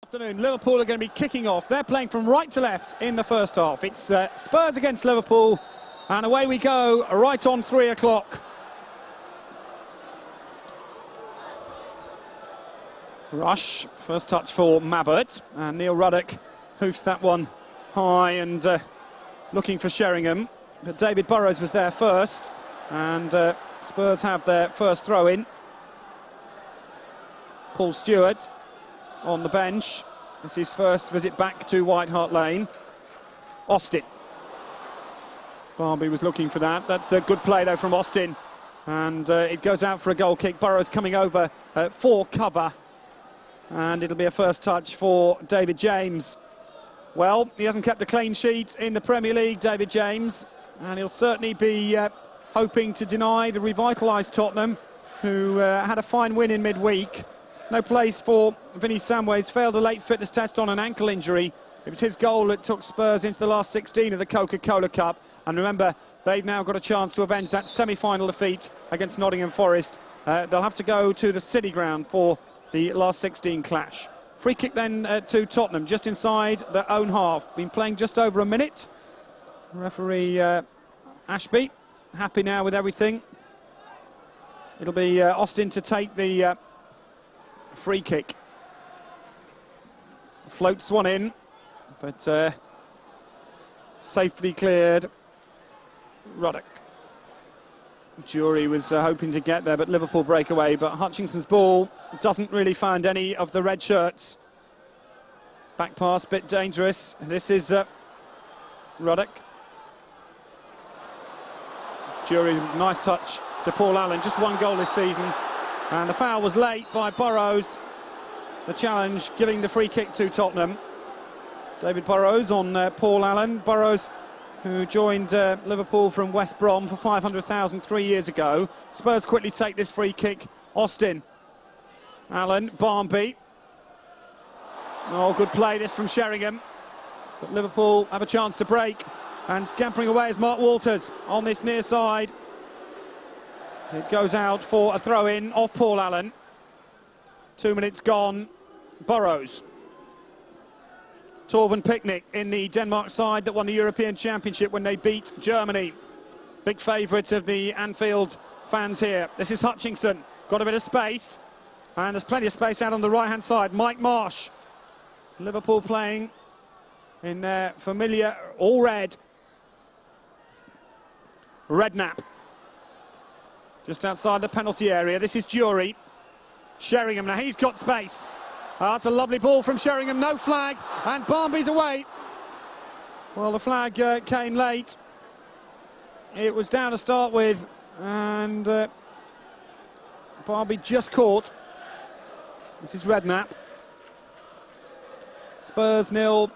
Afternoon, Liverpool are going to be kicking off. They're playing from right to left in the first half. It's Spurs against Liverpool, and away we go, right on 3 o'clock. Rush, first touch for Mabbott, and Neil Ruddock hoofs that one high and looking for Sheringham. But David Burrows was there first, and Spurs have their first throw-in. Paul Stewart on the bench. It's his first visit back to White Hart Lane. Austin. Barbie was looking for that. That's a good play though from Austin, and it goes out for a goal kick. Burrows coming over for cover, and it'll be a first touch for David James. Well, he hasn't kept a clean sheet in the Premier League, David James, and he'll certainly be hoping to deny the revitalised Tottenham, who had a fine win in midweek. No place for Vinny Samways, failed a late fitness test on an ankle injury. It was his goal that took Spurs into the last 16 of the Coca-Cola Cup. And remember, they've now got a chance to avenge that semi-final defeat against Nottingham Forest. They'll have to go to the City Ground for the last 16 clash. Free kick then to Tottenham, just inside their own half. Been playing just over a minute. Referee Ashby, happy now with everything. It'll be Austin to take the free kick. Floats one in, but safely cleared. Ruddock. Jury was hoping to get there, but Liverpool break away. But Hutchinson's ball doesn't really find any of the red shirts. Back pass, bit dangerous. This is Ruddock. Jury's nice touch to Paul Allen. Just one goal this season. And the foul was late by Burrows. The challenge giving the free kick to Tottenham. David Burrows on Paul Allen. Burrows, who joined Liverpool from West Brom for 500,000 3 years ago. Spurs quickly take this free kick. Austin. Allen, Barmby. Oh, good play this from Sheringham. But Liverpool have a chance to break. And scampering away is Mark Walters on this near side. It goes out for a throw-in off Paul Allen. 2 minutes gone. Burrows. Torben Picnic in the Denmark side that won the European Championship when they beat Germany. Big favourite of the Anfield fans here. This is Hutchinson. Got a bit of space. And there's plenty of space out on the right-hand side. Mike Marsh. Liverpool playing in their familiar all red. Redknapp. Just outside the penalty area. This is Jury. Sheringham, now he's got space. That's a lovely ball from Sheringham, no flag, and Barmby's away. Well, the flag came late. It was down to start with, and Barmby just caught. This is Redknapp. Spurs 0,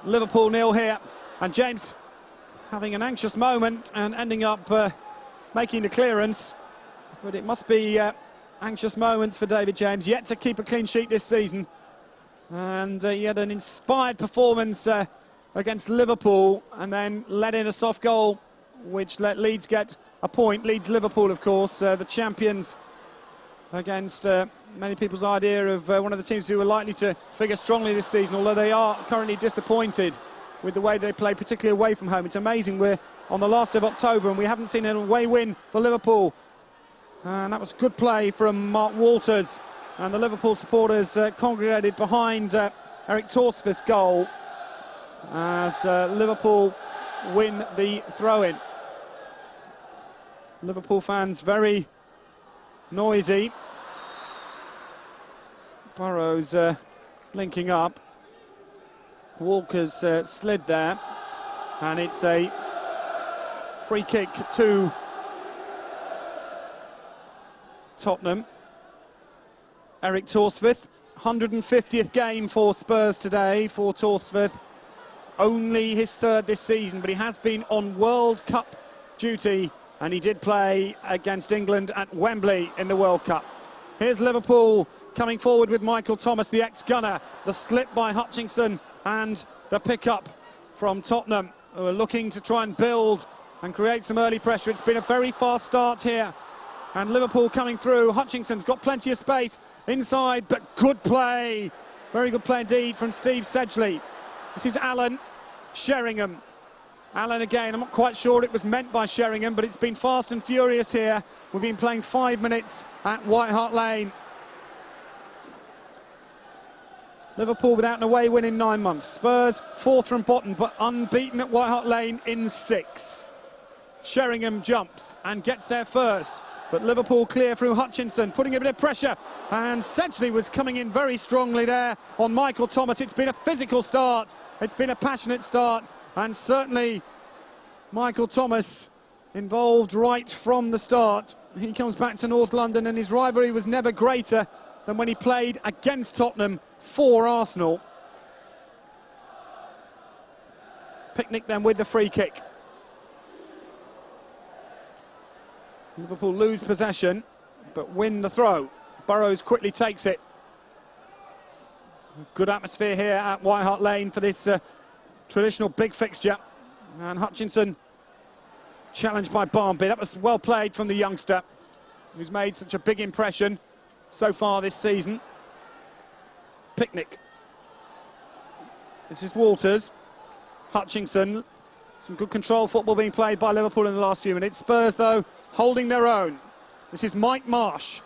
Liverpool 0 here, and James having an anxious moment and ending up making the clearance. But it must be anxious moments for David James, yet to keep a clean sheet this season. And he had an inspired performance against Liverpool, and then let in a soft goal, which let Leeds get a point. Leeds Liverpool, of course, the champions, against many people's idea of one of the teams who are likely to figure strongly this season, although they are currently disappointed with the way they play, particularly away from home. It's amazing, we're on the last of October and we haven't seen an away win for Liverpool. And that was good play from Mark Walters, and the Liverpool supporters congregated behind Eric Torsvith's goal as Liverpool win the throw-in. Liverpool fans very noisy. Burrows linking up. Walker's slid there, and it's a free kick to Tottenham. Eric Torsvith, 150th game for Spurs today for Torsvith. Only his third this season, but he has been on World Cup duty, and he did play against England at Wembley in the World Cup. Here's Liverpool coming forward with Michael Thomas, the ex-gunner. The slip by Hutchinson and the pick-up from Tottenham, who are looking to try and build and create some early pressure. It's been a very fast start here. And Liverpool coming through. Hutchinson's got plenty of space inside, but good play Very good play indeed from Steve Sedgley. This is Alan Sheringham. Alan again, I'm not quite sure what it was meant by Sheringham, but it's been fast and furious here. We've been playing 5 minutes at White Hart Lane. Liverpool without an away win in 9 months. Spurs 4th from bottom, but unbeaten at White Hart Lane in 6. Sheringham jumps and gets there first, but Liverpool clear through Hutchinson, putting a bit of pressure, and Sedgley was coming in very strongly there on Michael Thomas. It's been a physical start, it's been a passionate start, and certainly Michael Thomas involved right from the start. He comes back to North London, and his rivalry was never greater than when he played against Tottenham for Arsenal. Picnic then with the free kick. Liverpool lose possession, but win the throw. Burrows quickly takes it. Good atmosphere here at White Hart Lane for this traditional big fixture. And Hutchinson challenged by Barmby. That was well played from the youngster, who's made such a big impression so far this season. Picnic. This is Walters. Hutchinson. Some good control football being played by Liverpool in the last few minutes. Spurs, though, holding their own. This is Mike Marsh.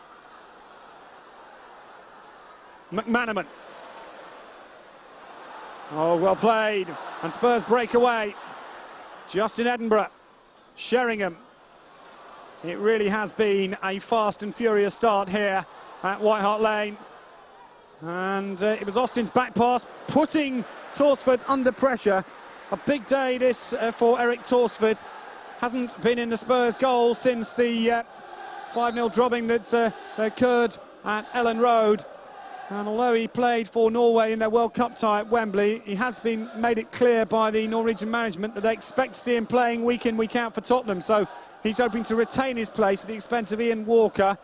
McManaman. Oh, well played. And Spurs break away. Justin Edinburgh. Sheringham. It really has been a fast and furious start here at White Hart Lane. And it was Austin's back pass, putting Torsford under pressure. A big day this for Eric Torsford. Hasn't been in the Spurs goal since the 5-0 drubbing that occurred at Ellen Road. And although he played for Norway in their World Cup tie at Wembley, he has been made it clear by the Norwegian management that they expect to see him playing week in, week out for Tottenham. So he's hoping to retain his place at the expense of Ian Walker.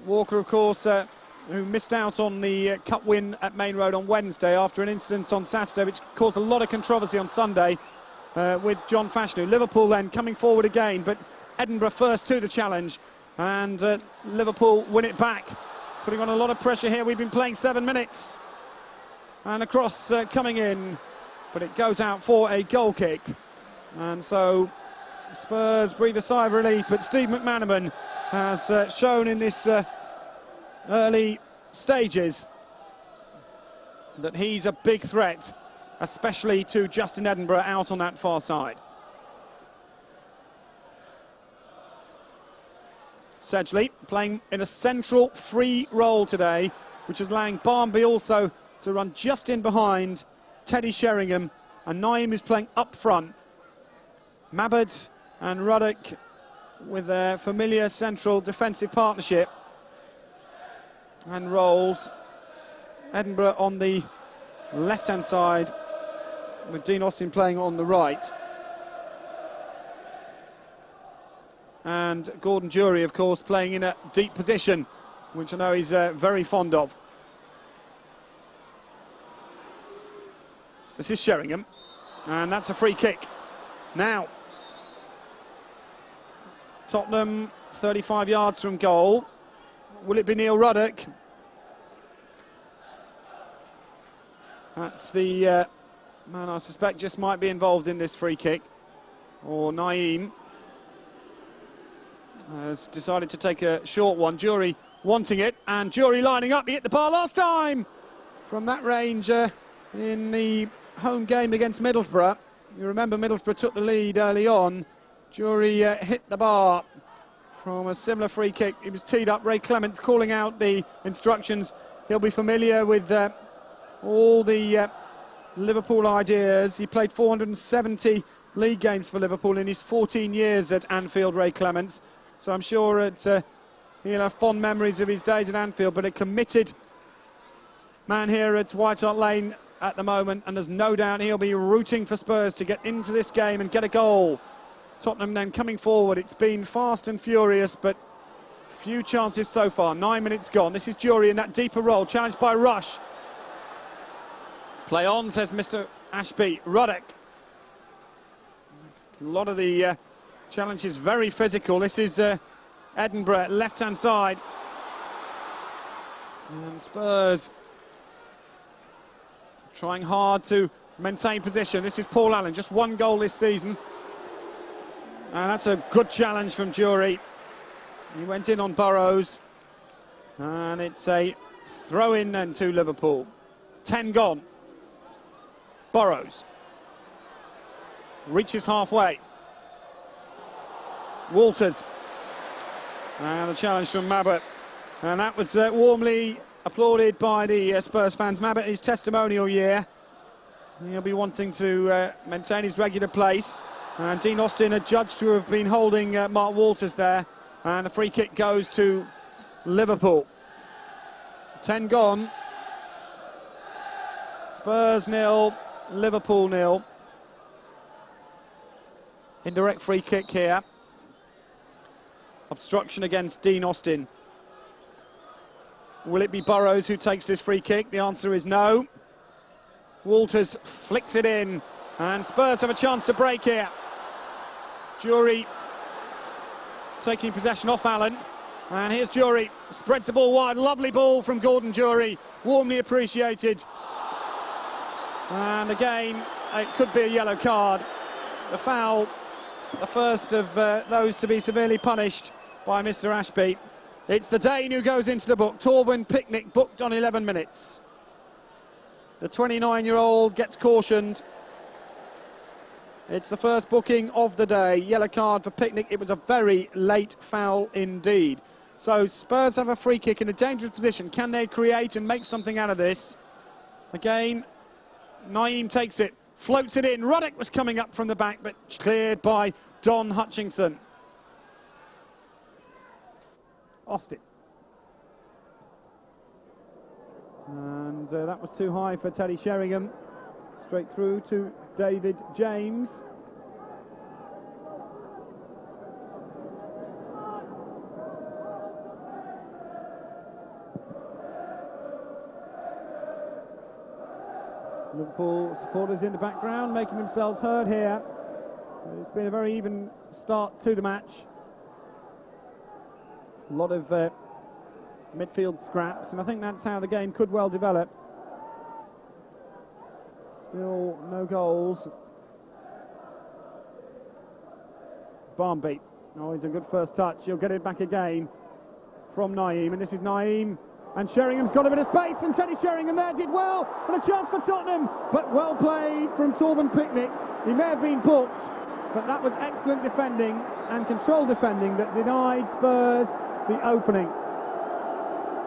Walker, of course, who missed out on the cup win at Main Road on Wednesday after an incident on Saturday, which caused a lot of controversy on Sunday with John Fashanu. Liverpool then coming forward again, but Edinburgh first to the challenge, and Liverpool win it back, putting on a lot of pressure here. We've been playing 7 minutes, and a cross coming in, but it goes out for a goal kick. And so Spurs breathe a sigh of relief, but Steve McManaman has shown in this early stages that he's a big threat, especially to Justin Edinburgh out on that far side. Sedgley playing in a central free role today, which is allowing Barmby also to run just in behind Teddy Sheringham, and Naeem is playing up front. Mabad and Ruddock with their familiar central defensive partnership and roles. Edinburgh on the left-hand side, with Dean Austin playing on the right. And Gordon Jury, of course, playing in a deep position, which I know he's very fond of. This is Sheringham, and that's a free kick. Now, Tottenham 35 yards from goal. Will it be Neil Ruddock? That's the man I suspect just might be involved in this free kick. Or Naeem has decided to take a short one. Jury wanting it, and Jury lining up. He hit the bar last time from that range in the home game against Middlesbrough. You remember Middlesbrough took the lead early on. Jury hit the bar from a similar free kick. He was teed up. Ray Clements calling out the instructions. He'll be familiar with all the Liverpool ideas. He played 470 league games for Liverpool in his 14 years at Anfield, Ray Clements. So I'm sure he'll have fond memories of his days at Anfield, but a committed man here at White Hart Lane at the moment, and there's no doubt he'll be rooting for Spurs to get into this game and get a goal. Tottenham then coming forward. It's been fast and furious, but few chances so far. 9 minutes gone. This is Jury in that deeper role, challenged by Rush. Play on, says Mr. Ashby. Ruddock. A lot of the challenge is very physical. This is Edinburgh, left-hand side. And Spurs trying hard to maintain position. This is Paul Allen, just one goal this season. And that's a good challenge from Jury. He went in on Burrows. And it's a throw-in then to Liverpool. 10 gone. Burrows reaches halfway. Walters. And the challenge from Mabbutt. And that was warmly applauded by the Spurs fans. Mabbutt, his testimonial year. He'll be wanting to maintain his regular place. And Dean Austin adjudged to have been holding Mark Walters there. And the free kick goes to Liverpool. 10 gone. Spurs 0, Liverpool 0. Indirect free kick here. Obstruction against Dean Austin. Will it be Burrows who takes this free kick? The answer is no. Walters flicks it in, and Spurs have a chance to break here. Jury taking possession off Allen, and here's Jury, spreads the ball wide, lovely ball from Gordon Jury, warmly appreciated. And again, it could be a yellow card. The foul, the first of those to be severely punished by Mr. Ashby. It's the Dane who goes into the book. Torben Picnic booked on 11 minutes. The 29-year-old gets cautioned. It's the first booking of the day. Yellow card for Picnic. It was a very late foul indeed. So Spurs have a free kick in a dangerous position. Can they create and make something out of this? Again, Naeem takes it, floats it in. Ruddock was coming up from the back, but cleared by Don Hutchinson. Austin. And that was too high for Teddy Sheringham. Straight through to David James. Liverpool supporters in the background making themselves heard here. It's been a very even start to the match. A lot of midfield scraps, and I think that's how the game could well develop. Still no goals. Barnby. Oh, he's a good first touch. He'll get it back again from Naeem, and this is Naeem. And Sheringham's got a bit of space, and Teddy Sheringham there did well, and a chance for Tottenham, but well played from Torben Picnic. He may have been booked, but that was excellent defending and controlled defending that denied Spurs the opening.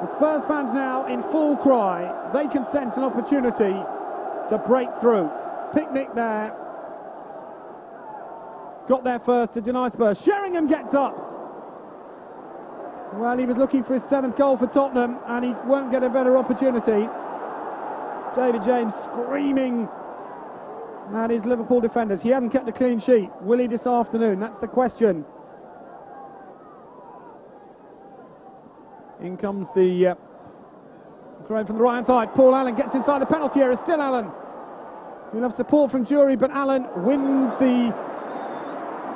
The Spurs fans now in full cry. They can sense an opportunity to break through. Picnic there got there first to deny Spurs. Sheringham gets up. Well, he was looking for his 7th goal for Tottenham, and he won't get a better opportunity. David James screaming at his Liverpool defenders. He hasn't kept a clean sheet. Will he this afternoon? That's the question. In comes the throw from the right-hand side. Paul Allen gets inside the penalty area. Still Allen. He'll have support from Jury, but Allen wins the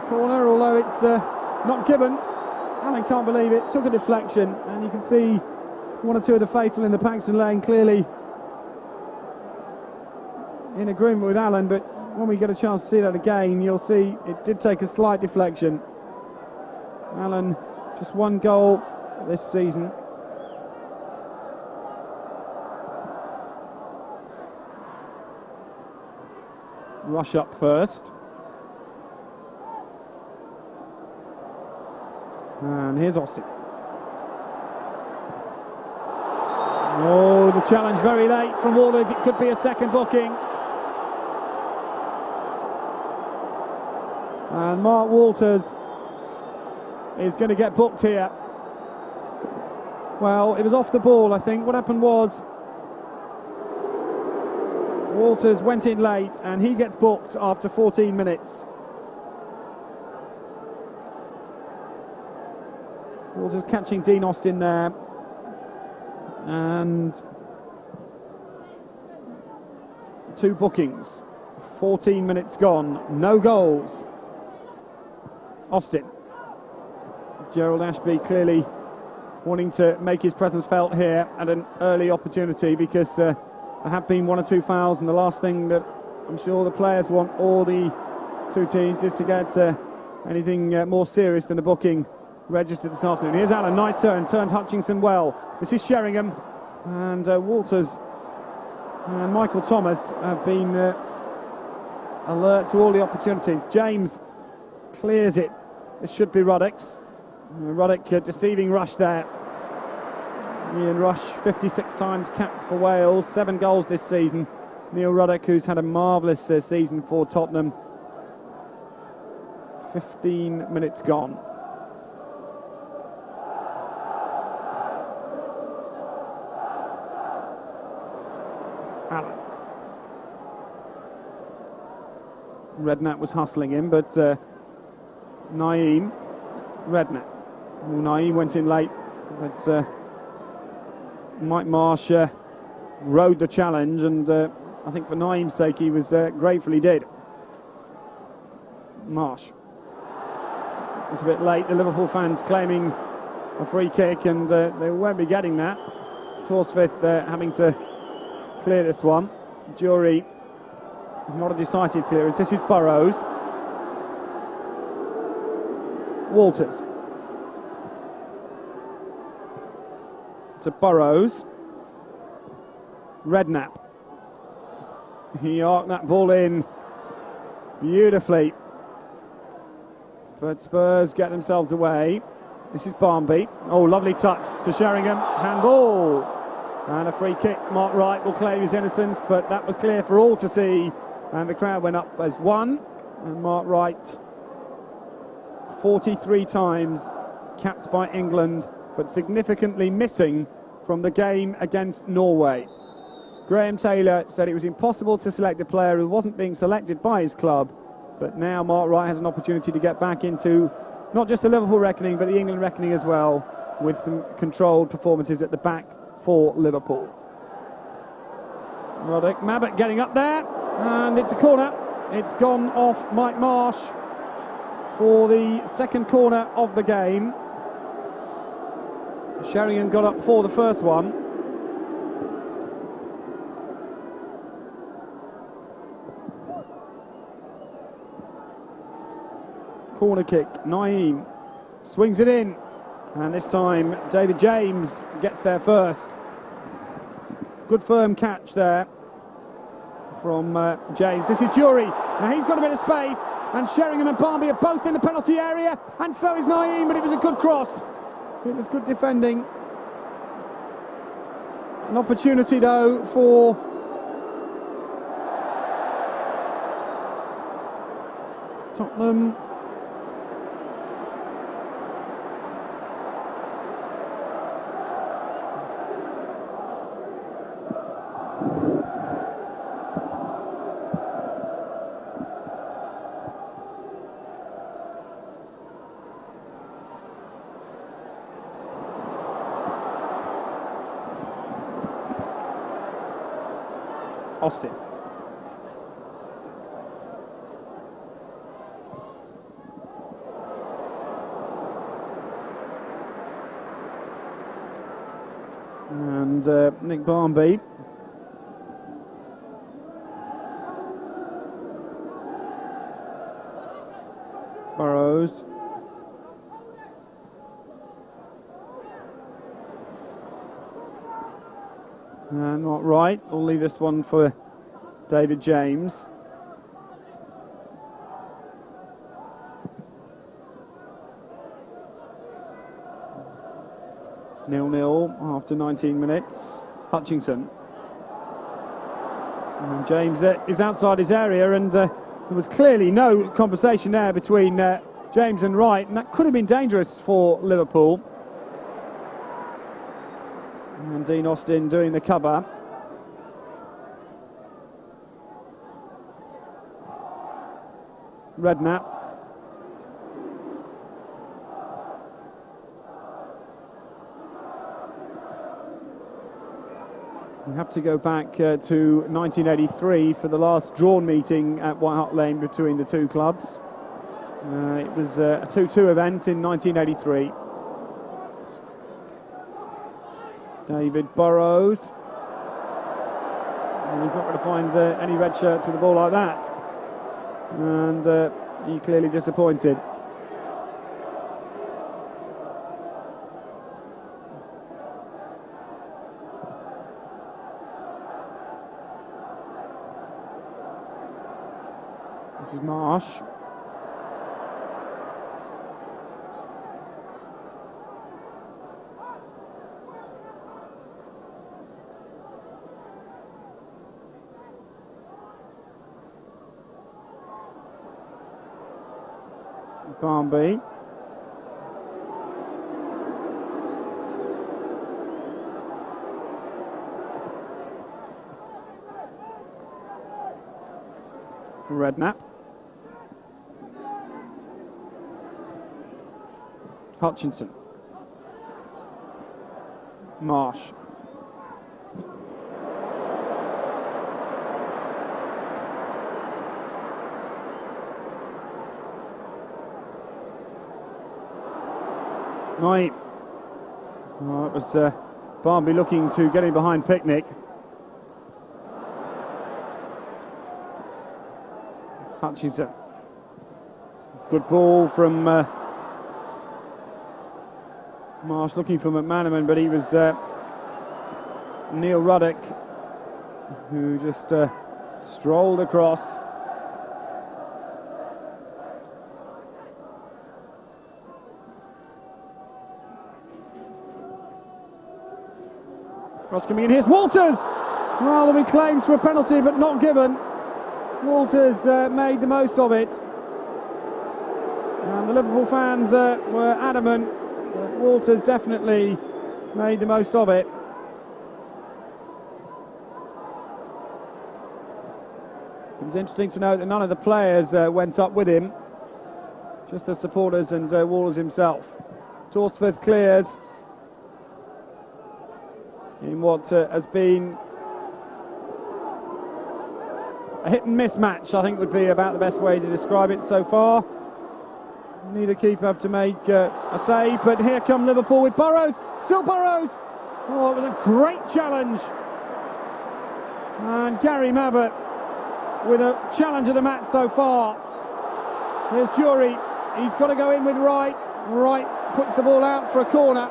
corner, although it's not given. Allen can't believe it. Took a deflection, and you can see one or two of the faithful in the Paxton lane clearly in agreement with Allen, but when we get a chance to see that again, you'll see it did take a slight deflection. Allen, just one goal this season. Rush up first. And here's Austin. Oh, the challenge very late from Walters. It could be a second booking. And Mark Walters is going to get booked here. Well, it was off the ball, I think. What happened was Walters went in late, and he gets booked after 14 minutes. Walters catching Dean Austin there. And 2 bookings. 14 minutes gone. No goals. Austin. Gerald Ashby clearly wanting to make his presence felt here at an early opportunity, because there have been 1 or 2 fouls, and the last thing that I'm sure the players want, all the 2 teams, is to get anything more serious than a booking registered this afternoon. Here's Allen, nice turned Hutchinson well. This is Sheringham, and Walters and Michael Thomas have been alert to all the opportunities. James clears it. This should be Ruddock's. Ruddock deceiving Rush there. Ian Rush, 56 times capped for Wales, 7 goals this season. Neil Ruddock, who's had a marvellous season for Tottenham. 15 minutes gone. Allen. Redknapp was hustling him, but Naeem, Redknapp. Naeem went in late, but Mike Marsh rode the challenge, and I think for Naeem's sake he was grateful he did. Marsh. It was a bit late, the Liverpool fans claiming a free kick, and they won't be getting that. Torsvith having to clear this one. Jury, not a decisive clearance. This is Burrows. Walters. To Burrows. Redknapp. He arced that ball in beautifully, but Spurs get themselves away. This is Barmby. Oh, lovely touch to Sheringham. Handball. And a free kick. Mark Wright will claim his innocence, but that was clear for all to see. And the crowd went up as one. And Mark Wright, 43 times capped by England, but significantly missing from the game against Norway. Graham Taylor said it was impossible to select a player who wasn't being selected by his club, but now Mark Wright has an opportunity to get back into not just the Liverpool reckoning, but the England reckoning as well, with some controlled performances at the back for Liverpool. Ruddock, Mabbutt getting up there, and it's a corner. It's gone off Mike Marsh for the second corner of the game. Sheringham got up for the first one. Corner kick, Naeem swings it in, and this time David James gets there first. Good firm catch there from James. This is Jury. Now he's got a bit of space, and Sheringham and Barmby are both in the penalty area, and so is Naeem, but it was a good cross. It was good defending. An opportunity though for Tottenham. Austin. And Nick Barmby. Burrows. Not right. We'll leave this one for David James. Nil-nil after 19 minutes. Hutchinson. And James is outside his area, and there was clearly no conversation there between James and Wright, and that could have been dangerous for Liverpool. And Dean Austin doing the cover. Redknapp. We have to go back to 1983 for the last drawn meeting at White Hart Lane between the two clubs. It was a 2-2 event in 1983. David Burrows. And he's not going to find any red shirts with a ball like that. And he clearly disappointed. This is Marsh. Barnby. Redknapp. Hutchinson. Marsh. Right. Oh, it was Barnby looking to get in behind Picnic. Hutchinson. Good ball from Marsh looking for McManaman, but he was Neil Ruddock who just strolled across. Cross coming in, here's Walters! Well, there'll be claims for a penalty, but not given. Walters made the most of it. And the Liverpool fans were adamant that Walters definitely made the most of it. It was interesting to note that none of the players went up with him, just the supporters and Walters himself. Torsforth clears in what has been a hit and miss match, I think would be about the best way to describe it so far. Neither keeper have to make a save, but here come Liverpool with Burrows, still Burrows! Oh, it was a great challenge. And Gary Mabbott with a challenge of the match so far. Here's Jury, he's got to go in with Wright. Wright puts the ball out for a corner.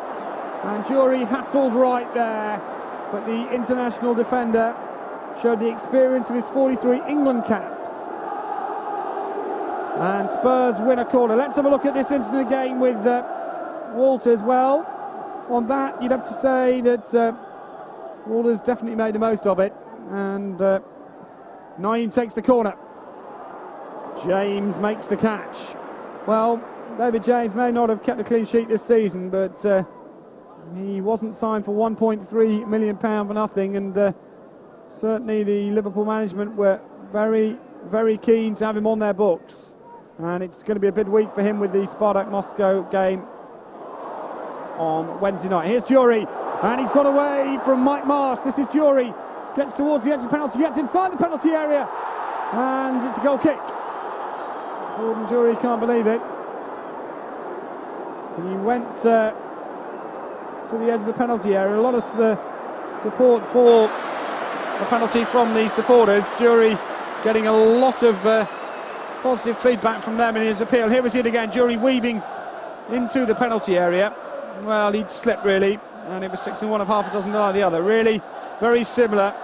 And Jury hassled right there, but the international defender showed the experience of his 43 England caps. And Spurs win a corner. Let's have a look at this incident again with Walters. Well, on that you'd have to say that Walters definitely made the most of it. And Naeem takes the corner. James makes the catch. Well, David James may not have kept a clean sheet this season, but he wasn't signed for £1.3 million for nothing, and certainly the Liverpool management were very, very keen to have him on their books. And it's going to be a big week for him with the Spartak Moscow game on Wednesday night. Here's Jury, and he's got away from Mike Marsh. This is Jury, gets towards the edge of the penalty, gets inside the penalty area, and it's a goal kick. Gordon Jury can't believe it. He went to the edge of the penalty area. A lot of support for the penalty from the supporters. Jury getting a lot of positive feedback from them in his appeal. Here we see it again, Jury weaving into the penalty area. Well, he slipped really, and it was 6 and 1 of half a dozen deny the other. Really very similar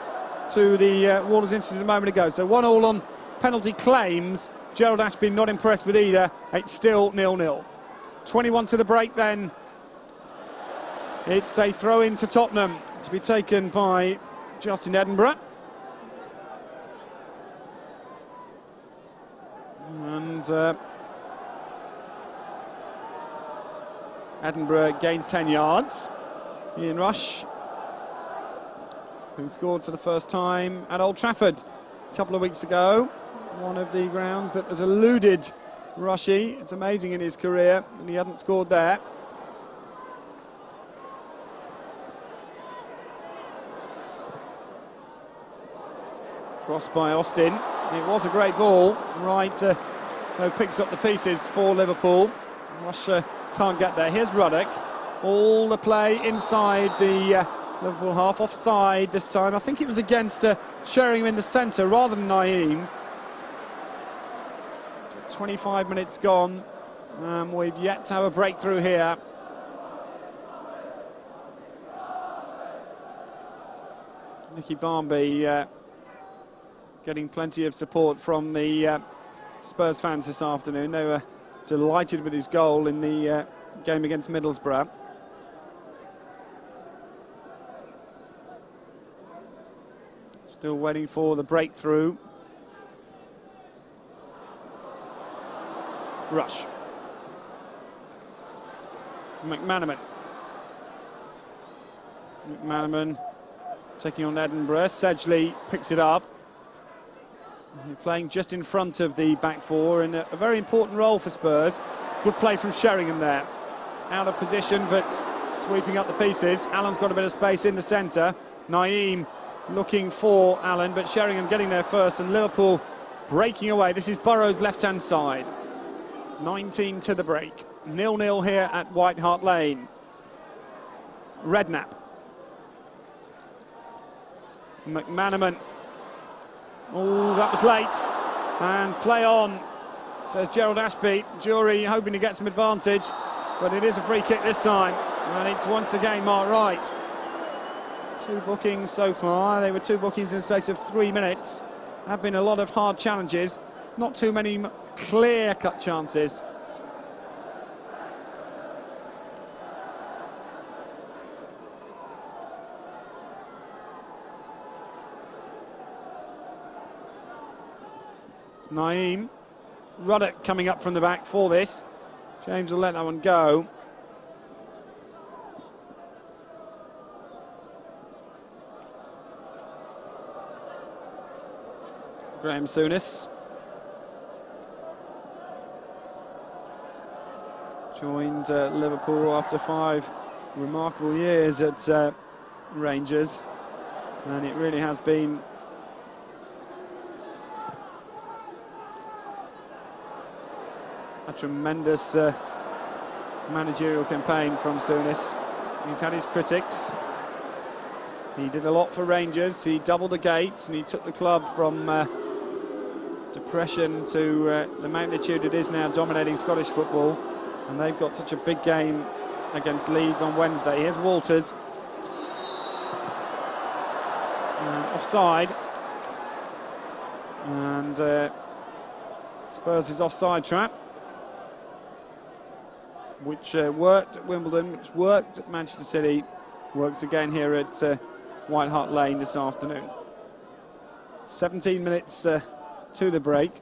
to the Walters incident a moment ago. So 1-1 on penalty claims. Gerald Ashby not impressed with either. It's still 0-0. 21 to the break then. It's a throw in to Tottenham to be taken by Justin Edinburgh. And Edinburgh gains 10 yards. Ian Rush, who scored for the first time at Old Trafford a couple of weeks ago. One of the grounds that has eluded Rushy. It's amazing in his career, and he hadn't scored there. Crossed by Austin. It was a great ball. Wright who picks up the pieces for Liverpool. Rush can't get there. Here's Ruddock. All the play inside the Liverpool half offside this time. I think it was against Sheringham in the centre rather than Naeem. 25 minutes gone. We've yet to have a breakthrough here. Nicky Barmby getting plenty of support from the Spurs fans this afternoon. They were delighted with his goal in the game against Middlesbrough. Still waiting for the breakthrough. Rush. McManaman taking on Edinburgh. Sedgley picks it up. He's playing just in front of the back four in a very important role for Spurs. Good play from Sheringham there. Out of position, but sweeping up the pieces. Allen's got a bit of space in the centre. Naeem looking for Allen, but Sheringham getting there first, and Liverpool breaking away. This is Burrow's left-hand side. 19 to the break. 0-0 here at White Hart Lane. Redknapp. McManaman. Oh, that was late. And play on, says Gerald Ashby. Jury hoping to get some advantage, but it is a free kick this time. And it's once again Mark Wright. 2 bookings so far. They were 2 bookings in the space of 3 minutes. Have been a lot of hard challenges. Not too many clear-cut chances. Naeem. Ruddock coming up from the back for this. James will let that one go. Graham Souness. Joined Liverpool after 5 remarkable years at Rangers, and it really has been a tremendous managerial campaign from Souness. He's had his critics. He did a lot for Rangers. He doubled the gates and he took the club from depression to the magnitude it is now, dominating Scottish football. And they've got such a big game against Leeds on Wednesday. Here's Walters. Offside. And Spurs' offside trap, which worked at Wimbledon, which worked at Manchester City, works again here at White Hart Lane this afternoon. 17 minutes to the break.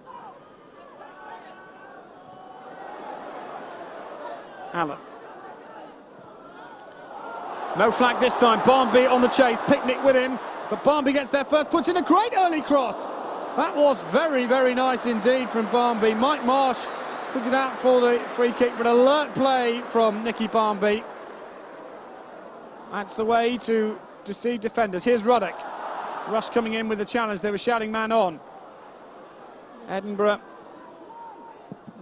Allen. No flag this time. Barmby on the chase. Picnic with him, but Barmby gets there first, puts in a great early cross. That was very, very nice indeed from Barmby. Mike Marsh puts it out for the free kick, but alert play from Nicky Barmby. That's the way to deceive defenders. Here's Ruddock. Rush coming in with a challenge. They were shouting man on. Edinburgh.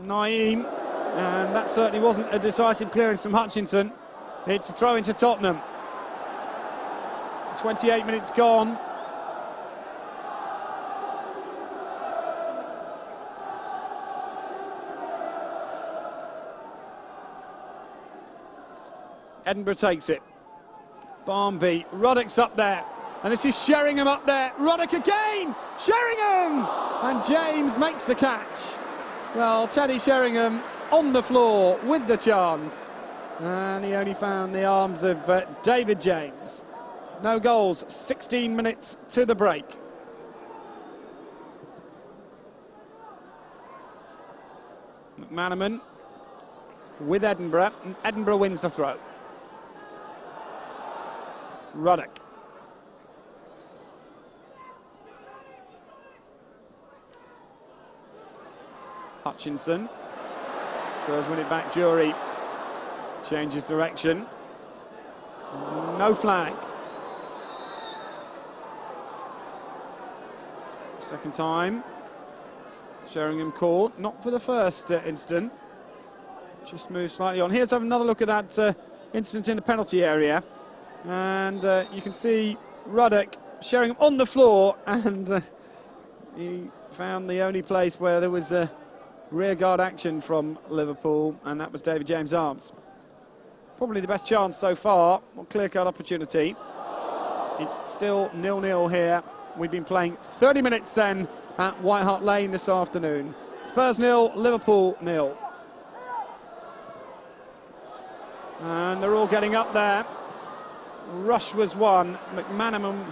Naeem. And that certainly wasn't a decisive clearance from Hutchinson. It's a throw into Tottenham. 28 minutes gone. Edinburgh takes it. Barmby. Ruddock's up there. And this is Sheringham up there. Ruddock again! Sheringham! And James makes the catch. Well, Teddy Sheringham on the floor with the chance, and he only found the arms of David James. No goals, 16 minutes to the break. McManaman with Edinburgh, and Edinburgh wins the throw. Ruddock. Hutchinson. Spurs win it back. Jury changes direction. No flag. Second time. Sheringham caught. Not for the first incident. Just moved slightly on. Here's another look at that incident in the penalty area. And you can see Ruddock sharing on the floor, and he found the only place where there was rearguard action from Liverpool, and that was David James' arms. Probably the best chance so far, a clear-cut opportunity. It's still 0-0 here. We've been playing 30 minutes then at White Hart Lane this afternoon. Spurs 0, Liverpool 0. And they're all getting up there. Rush was one. McManaman.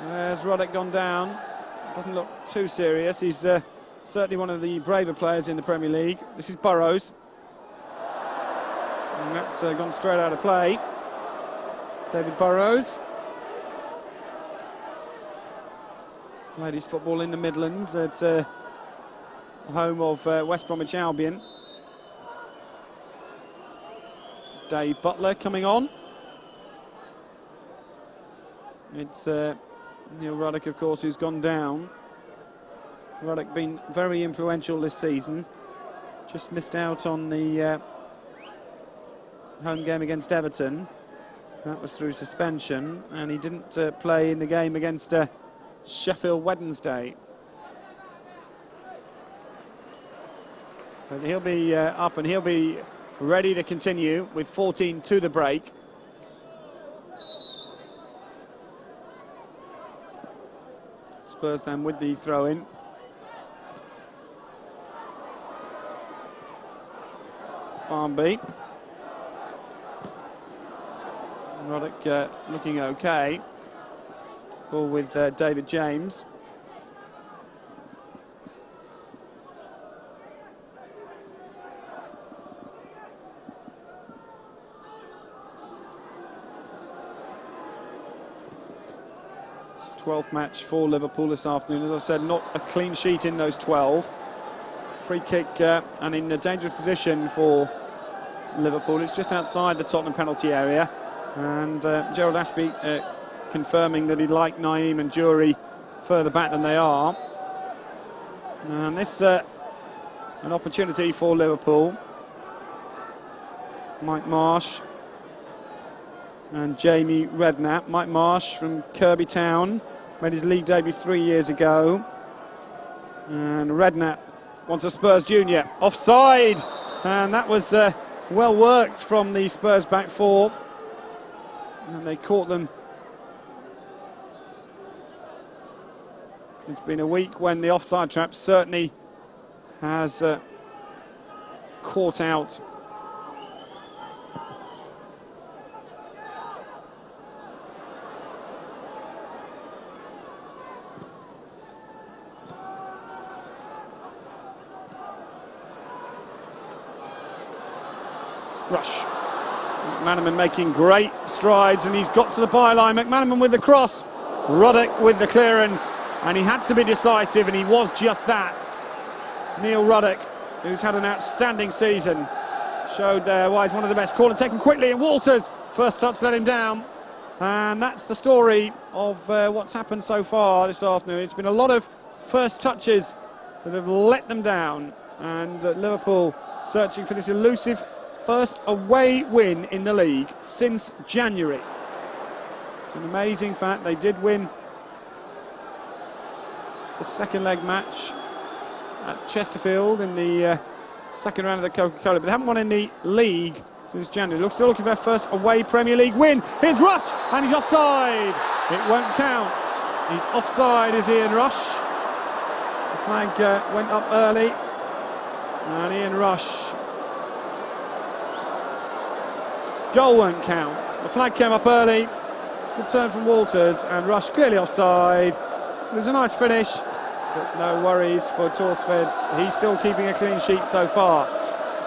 There's Ruddock gone down. Doesn't look too serious. He's certainly one of the braver players in the Premier League. This is Burrows. And that's gone straight out of play. David Burrows. Played his football in the Midlands at the home of West Bromwich Albion. Dave Butler coming on. It's Neil Ruddock, of course, who's gone down. Ruddock been very influential this season. Just missed out on the home game against Everton. That was through suspension, and he didn't play in the game against Sheffield Wednesday. But he'll be up, and he'll be ready to continue with 14 to the break. Spurs then with the throw-in. Barnby. Ruddock looking okay. Ball with David James. It's 12th match for Liverpool this afternoon. As I said, not a clean sheet in those 12. Free kick and in a dangerous position for Liverpool. It's just outside the Tottenham penalty area. And Gerald Aspie confirming that he'd like Naeem and Jury further back than they are. And this an opportunity for Liverpool. Mike Marsh and Jamie Redknapp. Mike Marsh from Kirby Town, made his league debut 3 years ago. And Redknapp wants a Spurs junior. Offside! And that was well worked from the Spurs back four. And they caught them. It's been a week when the offside trap certainly has caught out. Rush. McManaman making great strides, and he's got to the byline. McManaman with the cross, Ruddock with the clearance, and he had to be decisive, and he was just that. Neil Ruddock, who's had an outstanding season, showed why he's one of the best. Corner taken quickly, and Walters, first touch let him down. And that's the story of what's happened so far this afternoon. It's been a lot of first touches that have let them down, and Liverpool searching for this elusive first away win in the league since January. It's an amazing fact. They did win the second leg match at Chesterfield in the second round of the Coca-Cola, but they haven't won in the league since January. Still looking for their first away Premier League win. Here's Rush, and he's offside. It won't count. He's offside, is Ian Rush. The flag went up early, and Ian Rush. Goal won't count. The flag came up early. Good turn from Walters, and Rush clearly offside. It was a nice finish, but no worries for Torsford. He's still keeping a clean sheet so far.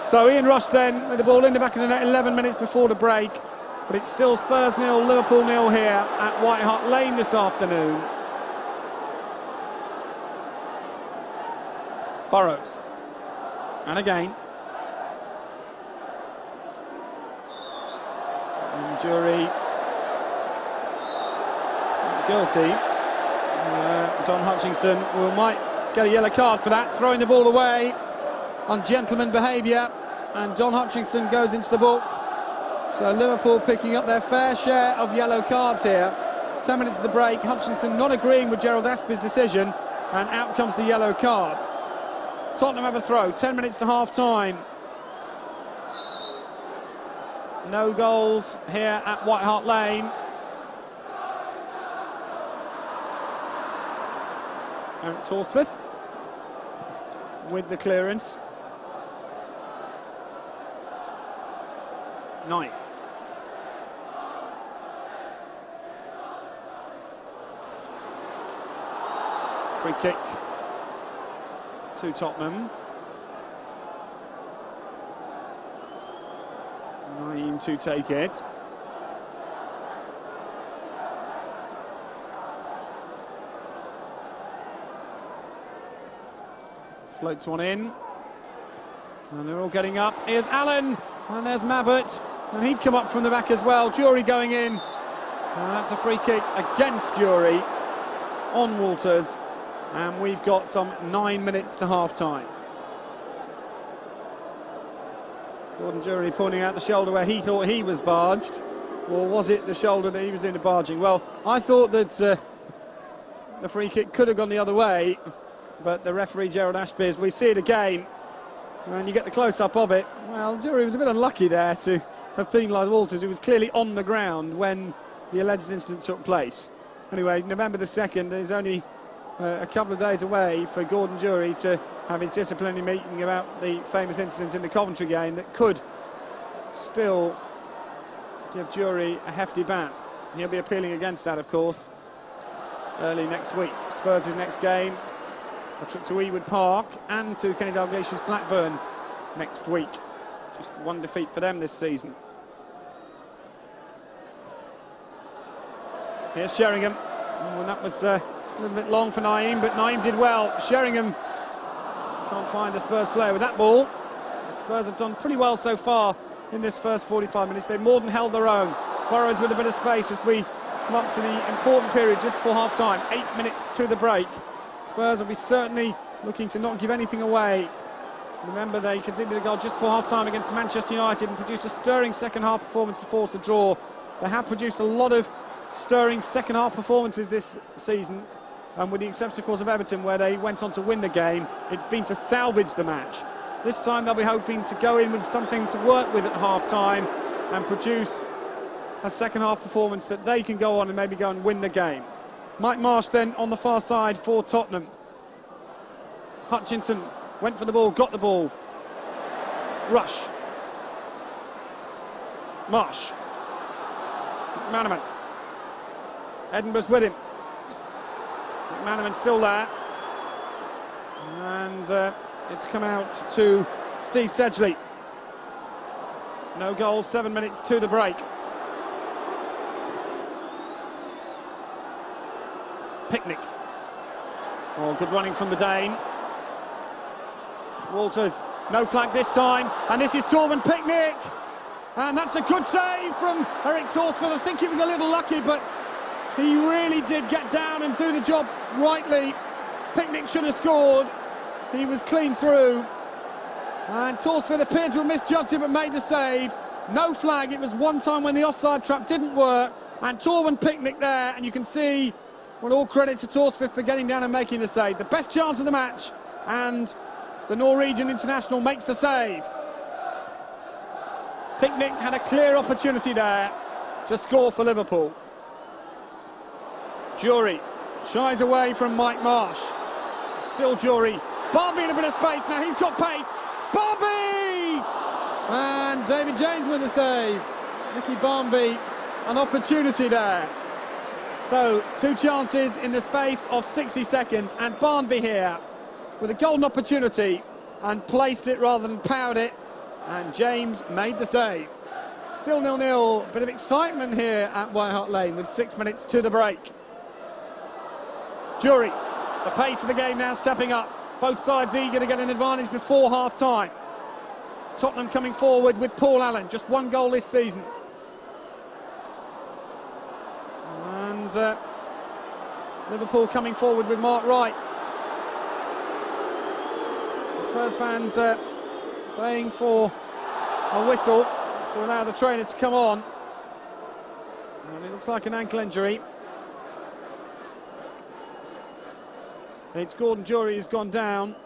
So Ian Rush then with the ball in the back of the net 11 minutes before the break. But it's still Spurs 0, Liverpool 0 here at White Hart Lane this afternoon. Burrows. And again. And Jury. Guilty. Don Hutchinson might get a yellow card for that, throwing the ball away. Ungentleman behaviour, and Don Hutchinson goes into the book. So Liverpool picking up their fair share of yellow cards here. 10 minutes of the break, Hutchinson not agreeing with Gerald Aspie's decision, and out comes the yellow card. Tottenham have a throw, 10 minutes to half-time. No goals here at White Hart Lane. Eric Torsford with the clearance. Knight. Free kick to Tottenham. Naeem to take it. Floats one in. And they're all getting up. Here's Allen. And there's Mabbott. And he'd come up from the back as well. Jury going in. And that's a free kick against Jury on Walters. And we've got some 9 minutes to half-time. Gordon Jury pointing out the shoulder where he thought he was barged. Or was it the shoulder that he was doing the barging? Well, I thought that the free kick could have gone the other way. But the referee, Gerald Aspie, as we see it again, and you get the close-up of it, well, Jury was a bit unlucky there to have penalised Walters, who was clearly on the ground when the alleged incident took place. Anyway, November the 2nd is only a couple of days away for Gordon Jury to have his disciplinary meeting about the famous incident in the Coventry game that could still give Jury a hefty ban. He'll be appealing against that, of course, early next week. Spurs' next game, a trip to Ewood Park and to Kenny Dalglish's Blackburn next week. Just one defeat for them this season. Here's Sheringham. Oh, and that was a little bit long for Naeem, but Naeem did well. Sheringham can't find a Spurs player with that ball. But Spurs have done pretty well so far in this first 45 minutes. They've more than held their own. Burrows with a bit of space as we come up to the important period just before half-time. 8 minutes to the break. Spurs will be certainly looking to not give anything away. Remember, they conceded a goal just before half-time against Manchester United and produced a stirring second-half performance to force a draw. They have produced a lot of stirring second-half performances this season, and with the exception, of course, of Everton, where they went on to win the game, it's been to salvage the match. This time they'll be hoping to go in with something to work with at half-time and produce a second-half performance that they can go on and maybe go and win the game. Mike Marsh then on the far side for Tottenham. Hutchinson went for the ball, got the ball. Rush. Marsh. McManaman. Edinburgh's with him. McManaman's still there. And it's come out to Steve Sedgley. No goal, 7 minutes to the break. Picnic. Oh, good running from the Dane. Walters, no flag this time, and this is Torben Picnic. And that's a good save from Eric Torsford. I think he was a little lucky, but he really did get down and do the job rightly. Picnic should have scored. He was clean through. And Torsford appeared to have misjudged it, but made the save. No flag. It was one time when the offside trap didn't work. And Torben Picnic there, and you can see, well, all credit to Torsford for getting down and making the save. The best chance of the match, and the Norwegian international makes the save. Picnic had a clear opportunity there to score for Liverpool. Jury shies away from Mike Marsh. Still Jury. Barnby in a bit of space. Now he's got pace. Barnby! And David James with the save. Nicky Barnby, an opportunity there. So, two chances in the space of 60 seconds, and Barnby here with a golden opportunity and placed it rather than powered it, and James made the save. Still 0-0, bit of excitement here at White Hart Lane with 6 minutes to the break. Jury, the pace of the game now stepping up. Both sides eager to get an advantage before half-time. Tottenham coming forward with Paul Allen, just one goal this season. And Liverpool coming forward with Mark Wright. The Spurs fans playing for a whistle. to allow the trainers to come on. And it looks like an ankle injury. It's Gordon Jury who's gone down.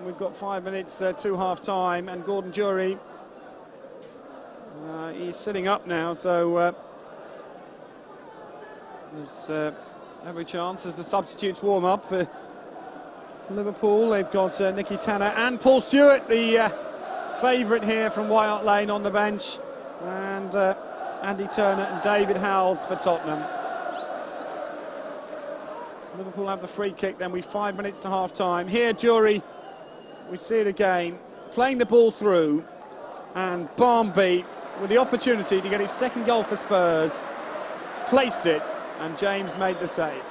We've got 5 minutes to half-time, and Gordon Jury, he's sitting up now, so there's every chance as the substitutes warm up for Liverpool. They've got Nicky Tanner and Paul Stewart, the favourite here from White Hart Lane, on the bench, and Andy Turner and David Howells for Tottenham. Liverpool have the free kick then with 5 minutes to half-time. Here, Jury, we see it again, playing the ball through, and Barmby with the opportunity to get his second goal for Spurs, placed it, and James made the save.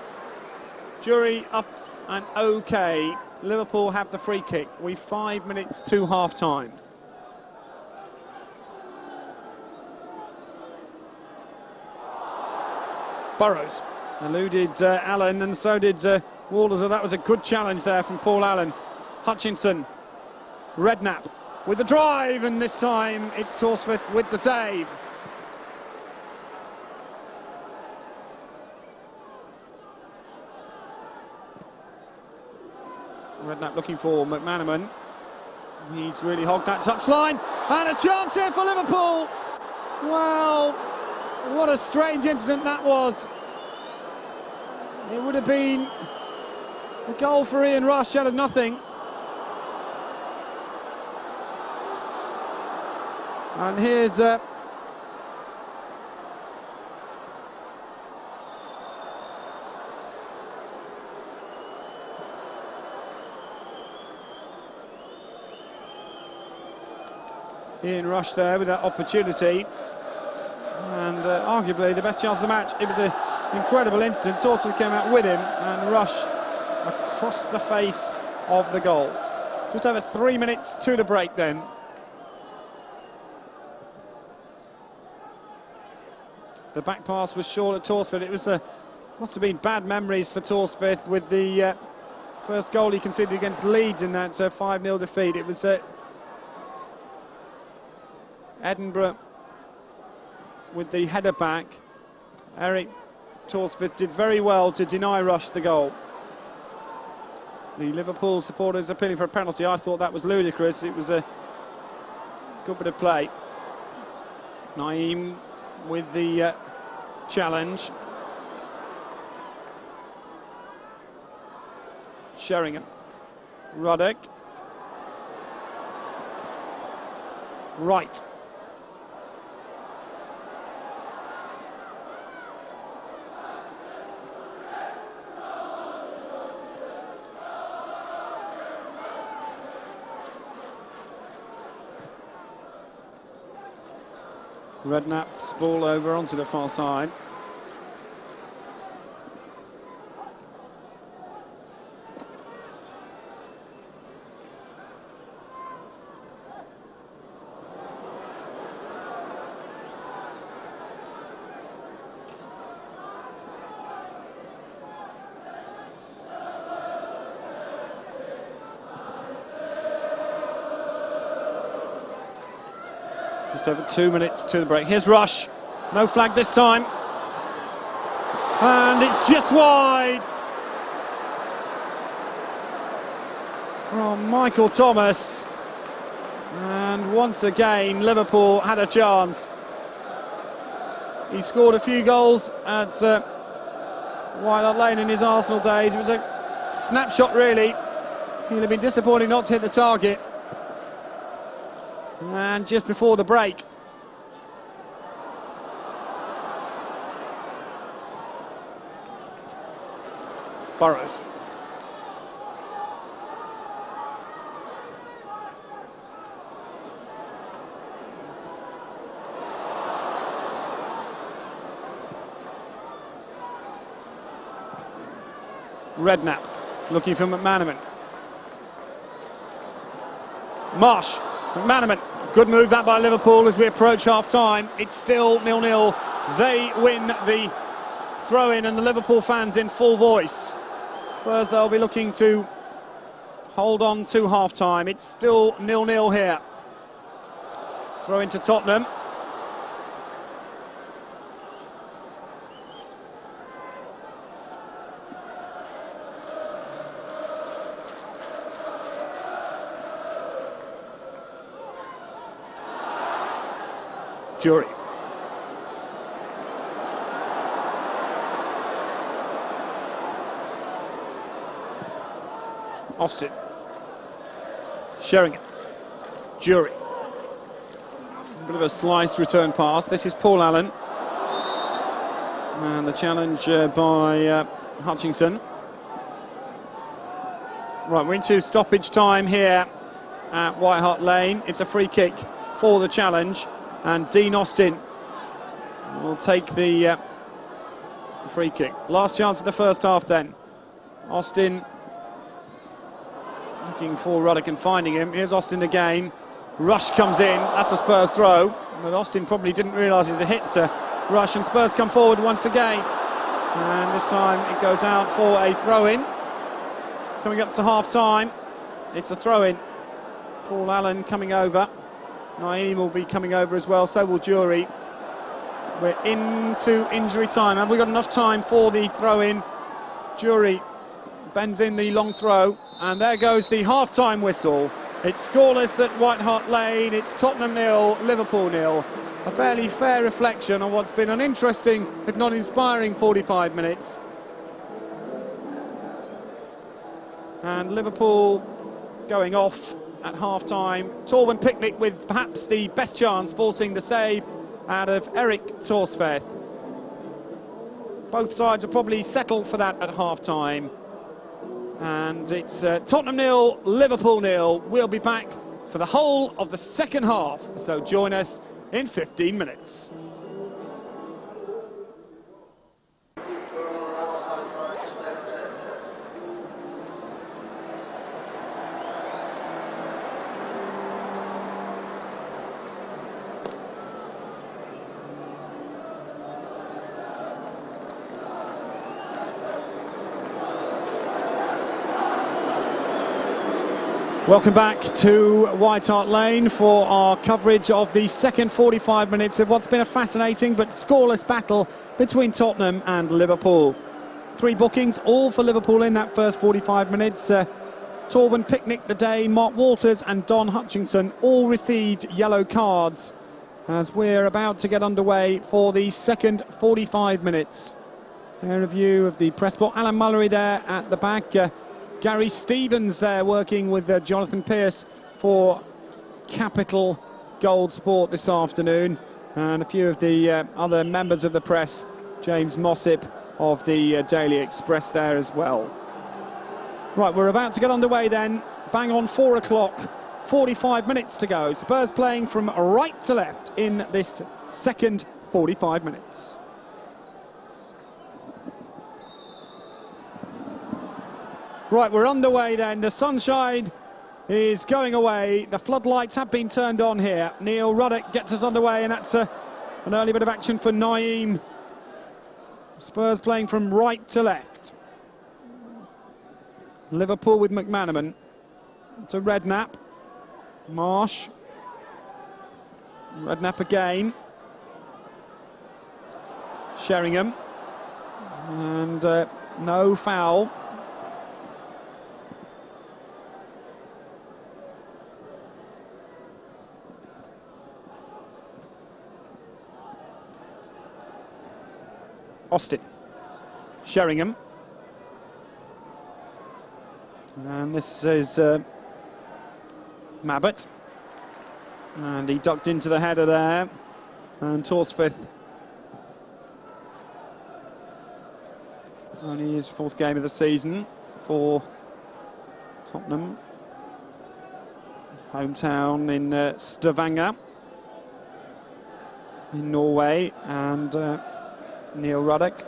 Jury up and OK. Liverpool have the free kick with 5 minutes to half-time. Burrows eluded Allen, and so did Walder. So that was a good challenge there from Paul Allen. Hutchinson, Redknapp with the drive, and this time it's Torsvith with the save. Redknapp looking for McManaman. He's really hogged that touchline, and a chance here for Liverpool. Well, what a strange incident that was. It would have been a goal for Ian Rush out of nothing. And here's Ian Rush there with that opportunity, and arguably the best chance of the match. It was an incredible incident. Torsvith came out with him, and Rush across the face of the goal. Just over 3 minutes to the break then. The back pass was short at Torsvith. It was must have been bad memories for Torsvith with the first goal he conceded against Leeds in that 5-0 defeat. It was Edinburgh with the header back. Eric Torsvith did very well to deny Rush the goal. The Liverpool supporters appealing for a penalty. I thought that was ludicrous. It was a good bit of play. Naeem with the challenge. Sheringham. Ruddock. Right. Redknapp's ball over onto the far side. Just over 2 minutes to the break. Here's Rush. No flag this time. And it's just wide from Michael Thomas. And once again, Liverpool had a chance. He scored a few goals at White Hart Lane in his Arsenal days. It was a snapshot, really. He'd have been disappointed not to hit the target. And just before the break, Burrows. Redknapp looking for McManaman. Marsh. McManaman, good move that by Liverpool as we approach half-time. It's still 0-0. They win the throw-in, and the Liverpool fans in full voice. Spurs, they'll be looking to hold on to half-time. It's still 0-0 here. Throw into Tottenham. Jury. Austin. Sheringham. Jury. A bit of a sliced return pass. This is Paul Allen. And the challenge by Hutchinson. Right, we're into stoppage time here at White Hart Lane. It's a free kick for the challenge. And Dean Austin will take the free kick. Last chance of the first half then. Austin looking for Ruddock and finding him. Here's Austin again. Rush comes in. That's a Spurs throw. But Austin probably didn't realise it hit Rush, and Spurs come forward once again. And this time it goes out for a throw-in. Coming up to half-time, it's a throw-in. Paul Allen coming over. Naeem will be coming over as well, so will Jury. We're into injury time. Have we got enough time for the throw-in? Jury bends in the long throw, and there goes the half-time whistle. It's scoreless at White Hart Lane. It's Tottenham 0, Liverpool 0. A fairly fair reflection on what's been an interesting, if not inspiring, 45 minutes. And Liverpool going off at half-time. Torben Picnic with perhaps the best chance, forcing the save out of Eric Torsveth. Both sides are probably settled for that at half-time. And it's Tottenham 0, Liverpool 0. We'll be back for the whole of the second half, so join us in 15 minutes. Welcome back to White Hart Lane for our coverage of the second 45 minutes of what's been a fascinating but scoreless battle between Tottenham and Liverpool. 3 bookings, all for Liverpool in that first 45 minutes. Torben Picnic, the day, Mark Walters and Don Hutchinson all received yellow cards as we're about to get underway for the second 45 minutes. There a view of the press box. Alan Mullery there at the back. Gary Stevens there working with Jonathan Pearce for Capital Gold Sport this afternoon, and a few of the other members of the press. James Mossip of the Daily Express there as well. Right, we're about to get underway then. Bang on 4 o'clock, 45 minutes to go. Spurs playing from right to left in this second 45 minutes. Right, we're underway then. The sunshine is going away. The floodlights have been turned on here. Neil Ruddock gets us underway, and that's an early bit of action for Naeem. Spurs playing from right to left. Liverpool with McManaman. To Redknapp. Marsh. Redknapp again. Sheringham. And no foul. Austin. Sheringham. And this is Mabbott. And he ducked into the header there. And Torsveth, only his 4th game of the season for Tottenham. Hometown in Stavanger in Norway. And Neil Ruddock.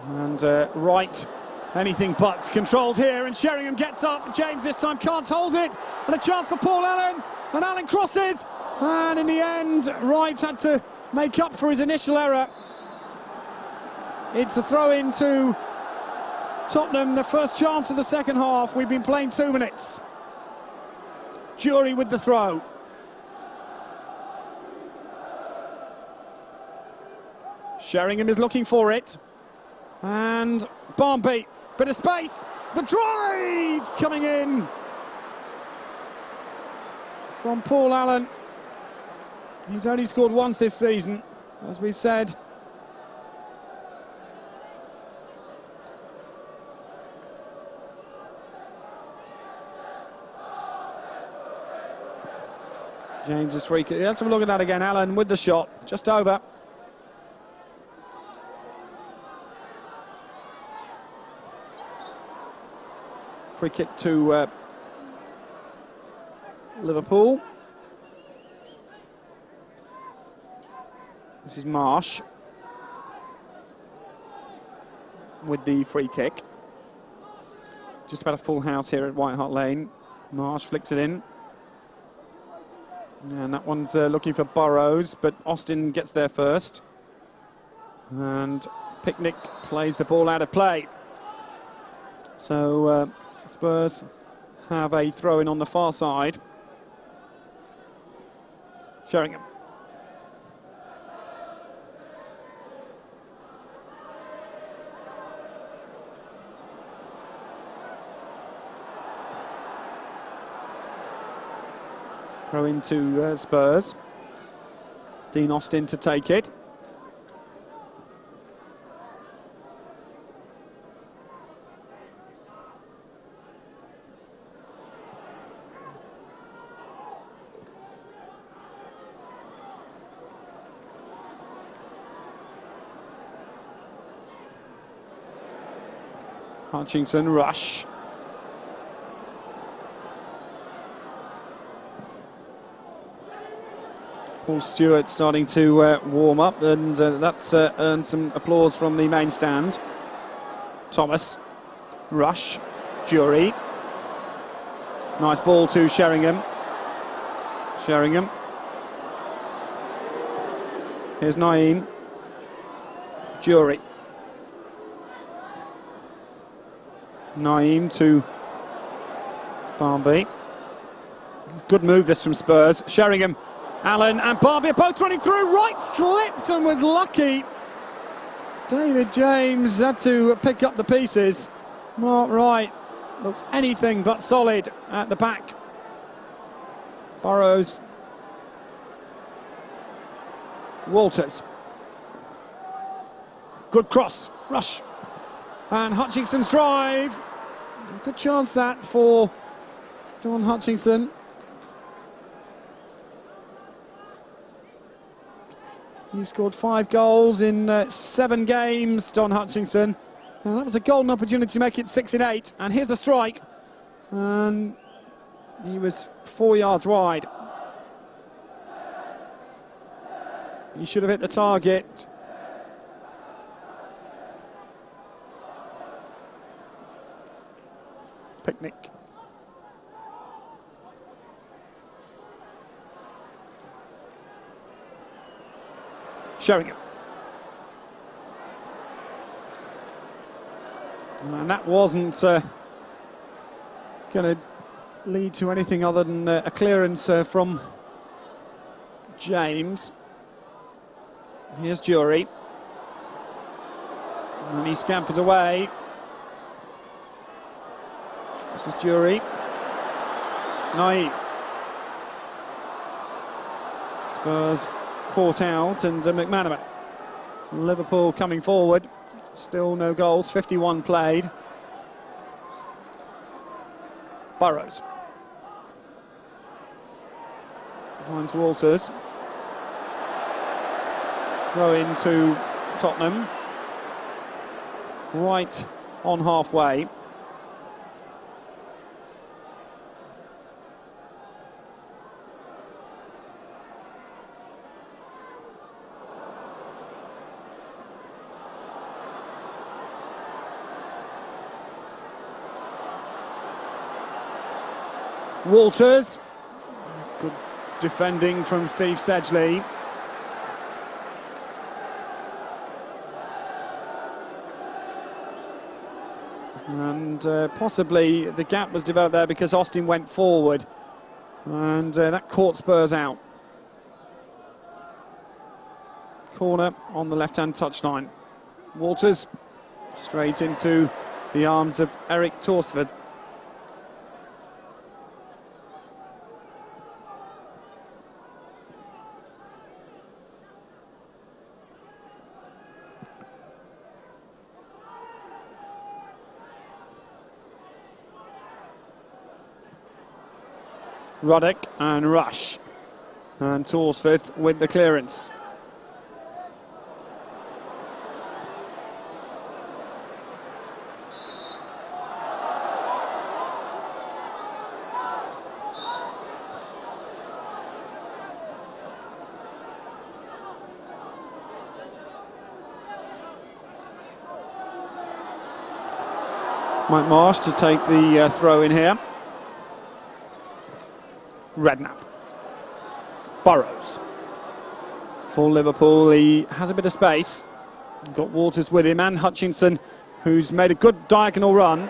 And right, anything but controlled here, and Sheringham gets up. James this time can't hold it, and a chance for Paul Allen, and Allen crosses, and in the end, Wright had to make up for his initial error. It's a throw into Tottenham, the first chance of the second half. We've been playing 2 minutes. Jury with the throw. Sheringham is looking for it. And Barnby, bit of space. The drive coming in from Paul Allen. He's only scored once this season, as we said. James's free kick. Let's have a look at that again. Allen with the shot, just over. Free kick to Liverpool. This is Marsh with the free kick. Just about a full house here at White Hart Lane. Marsh flicks it in. And that one's looking for Burrows, but Austin gets there first. And Picnic plays the ball out of play. So Spurs have a throw-in on the far side. Sheringham. Throw into Spurs. Dean Austin to take it. Hutchinson, Rush. Paul Stewart starting to warm up, and that's earned some applause from the main stand. Thomas, Rush, Jury. Nice ball to Sheringham. Sheringham. Here's Naeem. Jury. Naeem to Barnby. Good move this from Spurs. Sheringham, Allen and Barnby are both running through. Wright slipped and was lucky. David James had to pick up the pieces. Mark Wright looks anything but solid at the back. Burrows. Walters. Good cross. Rush. And Hutchinson's drive. Good chance that for Don Hutchinson. He scored 5 goals in 7 games, Don Hutchinson. And that was a golden opportunity to make it 6 in 8. And here's the strike. And he was 4 yards wide. He should have hit the target. Picnic. Sheringham. And that wasn't going to lead to anything other than a clearance from James. Here's Jury. And he scampers away. This is Jury. Naeem. Spurs caught out, and McManaman. Liverpool coming forward. Still no goals, 51 played. Burrows. Finds Walters. Throw into Tottenham. Right on halfway. Walters. Good defending from Steve Sedgley. And possibly the gap was developed there because Austin went forward, and that caught Spurs out. Corner on the left-hand touchline. Walters straight into the arms of Eric Torsford. Ruddock and Rush, and Torsford with the clearance. Mike Marsh to take the throw in here. Redknapp. Burrows. For Liverpool, he has a bit of space. Got Walters with him and Hutchinson, who's made a good diagonal run.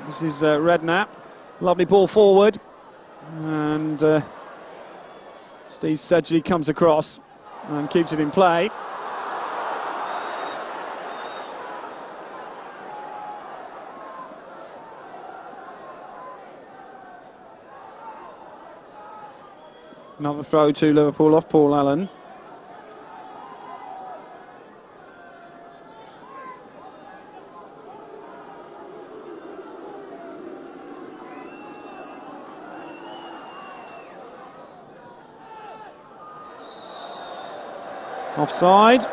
This is Redknapp. Lovely ball forward. And Steve Sedgley comes across and keeps it in play. Another throw to Liverpool off Paul Allen. Offside.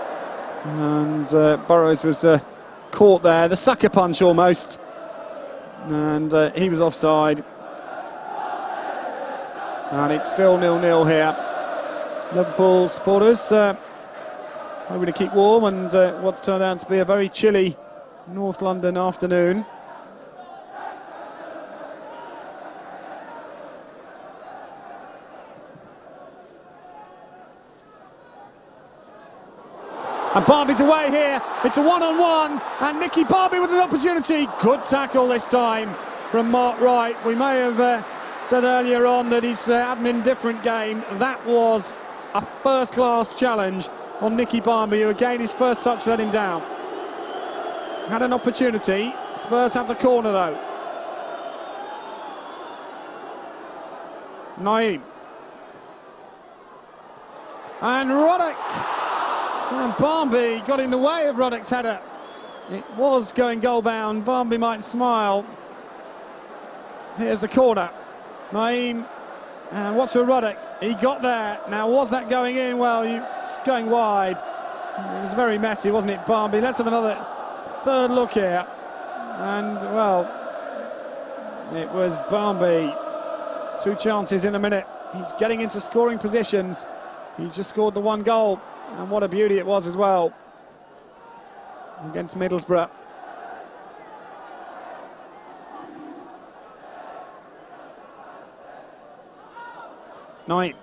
And Burrows was caught there. The sucker punch almost. And he was offside. And it's still 0-0 here. Liverpool supporters hoping to keep warm, and what's turned out to be a very chilly North London afternoon. And Barby's away here. It's a one-on-one, and Nicky Barby with an opportunity. Good tackle this time from Mark Wright. We may have said earlier on that he's had an indifferent game. That was a first-class challenge on Nicky Barby, who again his first touch let him down. Had an opportunity. Spurs have the corner though. Naeem. And Ruddock. And Barmby got in the way of Ruddock's header. It was going goal-bound. Barmby might smile. Here's the corner. Naeem, and what's for Ruddock? He got there. Now, was that going in? Well, it's going wide. It was very messy, wasn't it, Barmby? Let's have another third look here. And, well, it was Barmby. 2 chances in a minute. He's getting into scoring positions. He's just scored the 1 goal. And what a beauty it was as well against Middlesbrough. Naeem.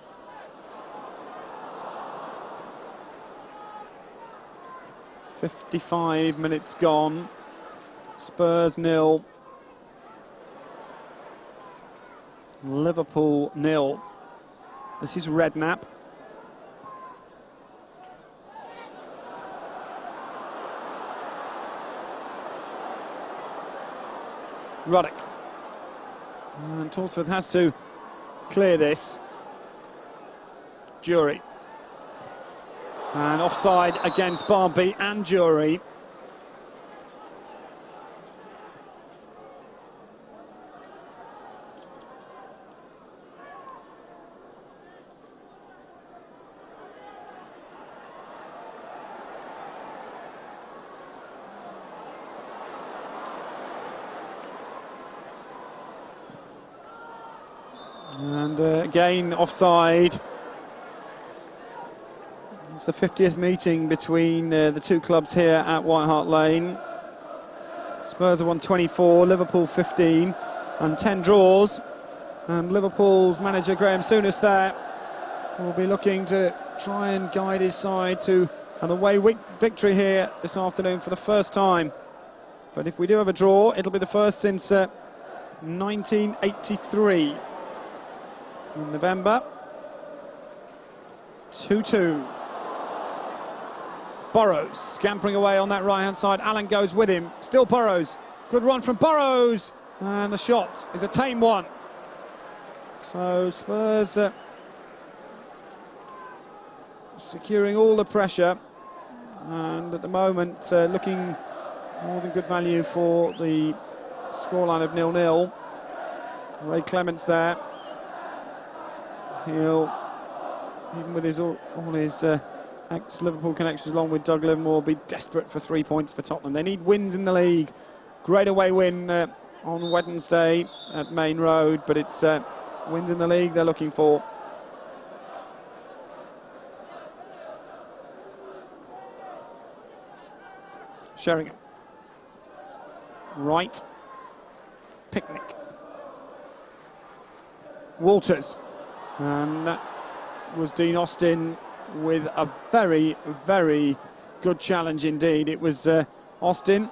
.55 minutes gone. Spurs 0. Liverpool 0. This is Redknapp. Ruddock. And Torsford has to clear this. Jury. And offside against Barmby and Jury. And again offside. It's the 50th meeting between the two clubs here at White Hart Lane. Spurs have won 24, Liverpool 15, and 10 draws. And Liverpool's manager Graham Souness there will be looking to try and guide his side to an away victory here this afternoon for the first time But if we do have a draw, it'll be the first since 1983 in November. 2-2. Burrows scampering away on that right-hand side. Allen goes with him. Still Burrows. Good run from Burrows. And the shot is a tame one. So Spurs securing all the pressure. And at the moment, looking more than good value for the scoreline of 0-0. Ray Clements there. He'll, even with his all his ex-Liverpool connections along with Doug Livermore, be desperate for 3 points for Tottenham. They need wins in the league. Great away win on Wednesday at Main Road, but it's wins in the league they're looking for. Sheringham. Right. Picnic. Walters. And that was Dean Austin with a very, very good challenge indeed. It was Austin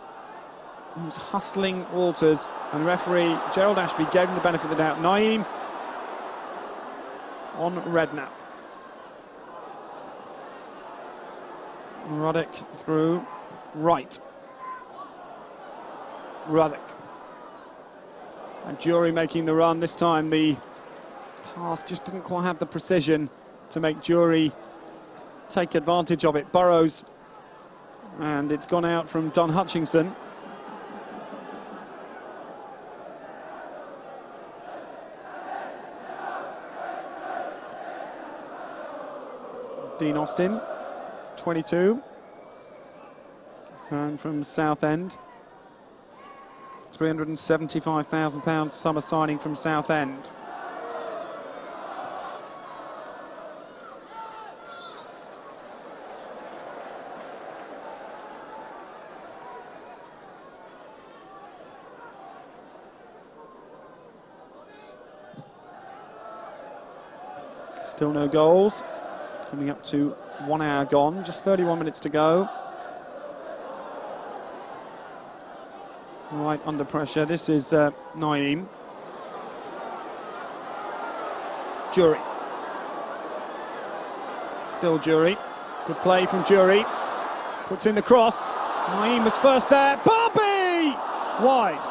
who was hustling Walters, and referee Gerald Ashby gave him the benefit of the doubt. Naeem on Redknapp. Ruddock through. Right. Ruddock. And Jury making the run. This time the pass just didn't quite have the precision to make Jury take advantage of it. Burrows. And it's gone out from Don Hutchinson. Dean Austin, 22. And from Southend, £375,000 summer signing from Southend. Still no goals. Coming up to 1 hour gone, just 31 minutes to go. Right under pressure. This is Naeem. Jury. Still Jury. Good play from Jury. Puts in the cross. Naeem was first there. Barbie! Wide.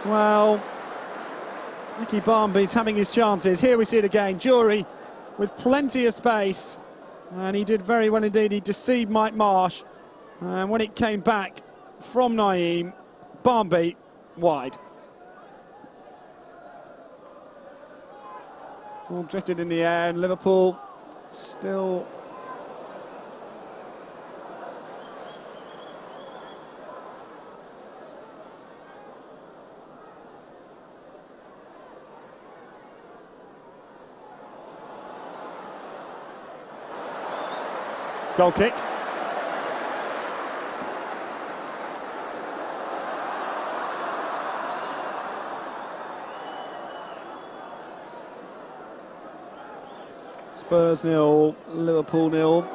Well, Nicky Barmby's having his chances. Here we see it again. Jury with plenty of space. And he did very well indeed. He deceived Mike Marsh. And when it came back from Naeem, Barmby wide. Ball drifted in the air, and Liverpool still goal kick. Spurs 0, Liverpool 0.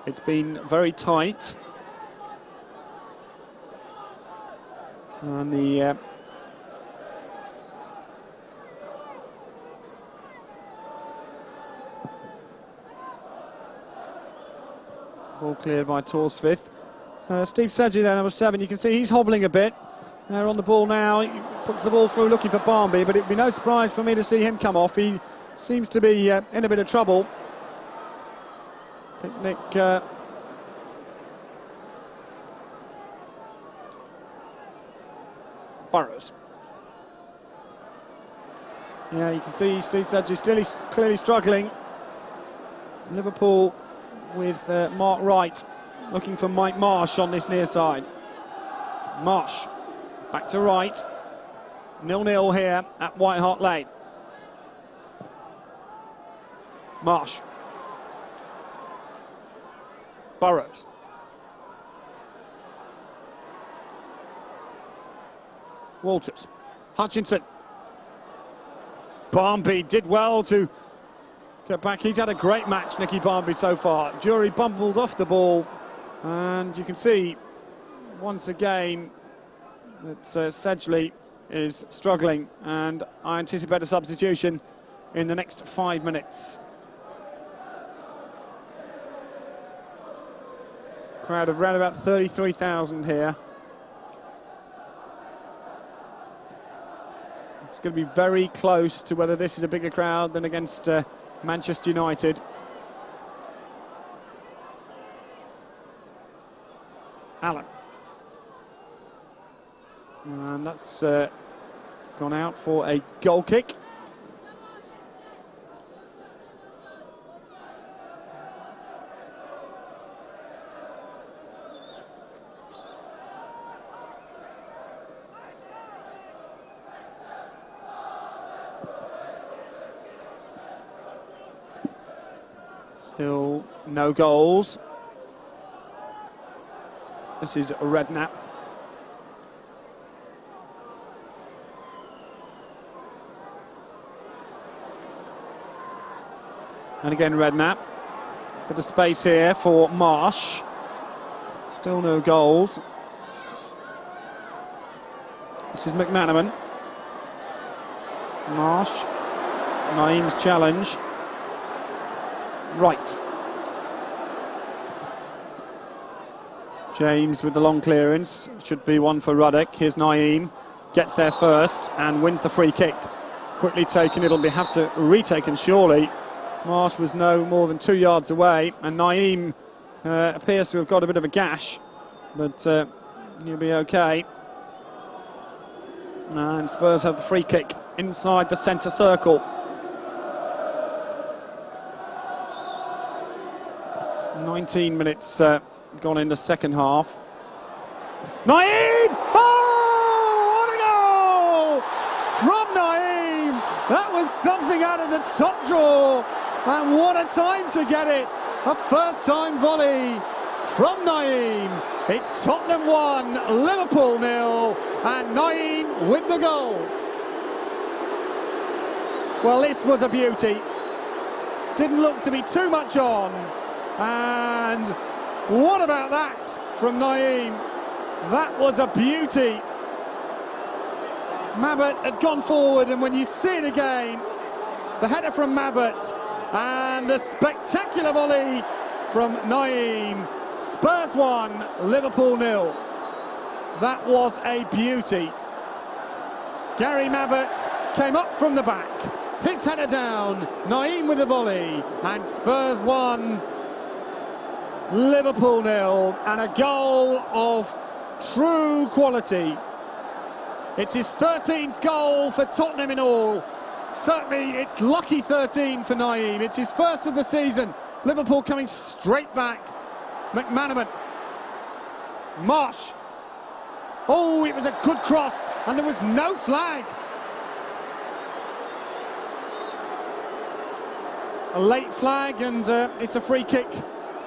It's been very tight. And the ball cleared by Torsvith. Steve Sedgley there, number 7. You can see he's hobbling a bit. They're on the ball now. He puts the ball through looking for Barmby, but it'd be no surprise for me to see him come off. He seems to be in a bit of trouble. Picnic Burrows. Yeah, you can see Steve Sedgley still clearly struggling. Liverpool with Mark Wright looking for Mike Marsh on this near side. Marsh back to Wright. 0-0 here at White Hart Lane. Marsh. Burrows. Walters. Hutchinson. Barmby did well to get back. He's had a great match, Nicky Barmby, so far. Jury bumbled off the ball, and you can see once again that Sedgley is struggling, and I anticipate a substitution in the next 5 minutes. Crowd of around about 33,000 here. It's going to be very close to whether this is a bigger crowd than against Manchester United. Allen. And that's gone out for a goal kick. Still no goals. This is Redknapp. And again Redknapp. Bit of space here for Marsh. Still no goals. This is McManaman. Marsh. Naeem's challenge. Right. James with the long clearance. Should be one for Ruddock. Here's Naeem. Gets there first and wins the free kick. Quickly taken. It'll have to retaken surely. Marsh was no more than 2 yards away, and Naeem appears to have got a bit of a gash, but he'll be okay. And Spurs have the free kick inside the centre circle. 19 minutes gone in the second half. Naeem! Oh, what a goal! From Naeem! That was something out of the top drawer, and what a time to get it! A first-time volley from Naeem. It's Tottenham 1, Liverpool 0, and Naeem with the goal. Well, this was a beauty. Didn't look to be too much on. And what about that from Naeem? That was a beauty. Mabbutt had gone forward, and when you see it again, the header from Mabbutt and the spectacular volley from Naeem. Spurs 1, Liverpool 0. That was a beauty. Gary Mabbutt came up from the back. His header down. Naeem with the volley. And Spurs 1, Liverpool 0, and a goal of true quality. It's his 13th goal for Tottenham in all. Certainly it's lucky 13 for Naeem. It's his first of the season. Liverpool coming straight back. McManaman. Marsh. Oh, it was a good cross, and there was no flag. A late flag, and it's a free kick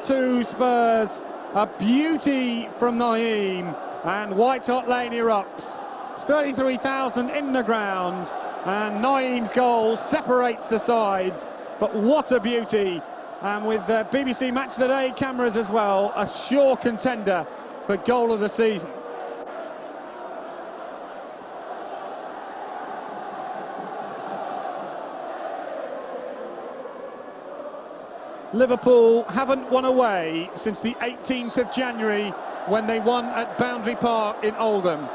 to Spurs. A beauty from Naeem, and White Hart Lane erupts. 33,000 in the ground, and Naeem's goal separates the sides. But what a beauty, and with BBC Match of the Day cameras as well, a sure contender for goal of the season. Liverpool haven't won away since the 18th of January when they won at Boundary Park in Oldham.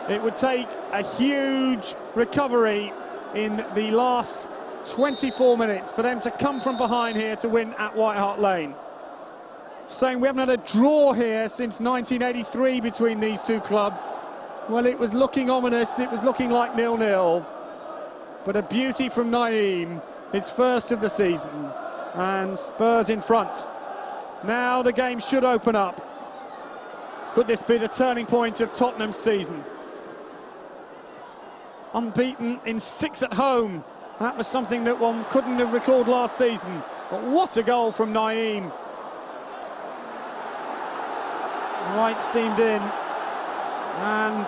It would take a huge recovery in the last 24 minutes for them to come from behind here to win at White Hart Lane. Saying we haven't had a draw here since 1983 between these two clubs. Well, it was looking ominous, it was looking like 0-0. But a beauty from Naeem, his first of the season. And Spurs in front. Now the game should open up. Could this be the turning point of Tottenham's season? Unbeaten in 6 at home. That was something that one couldn't have recalled last season. But what a goal from Naeem. Right steamed in. And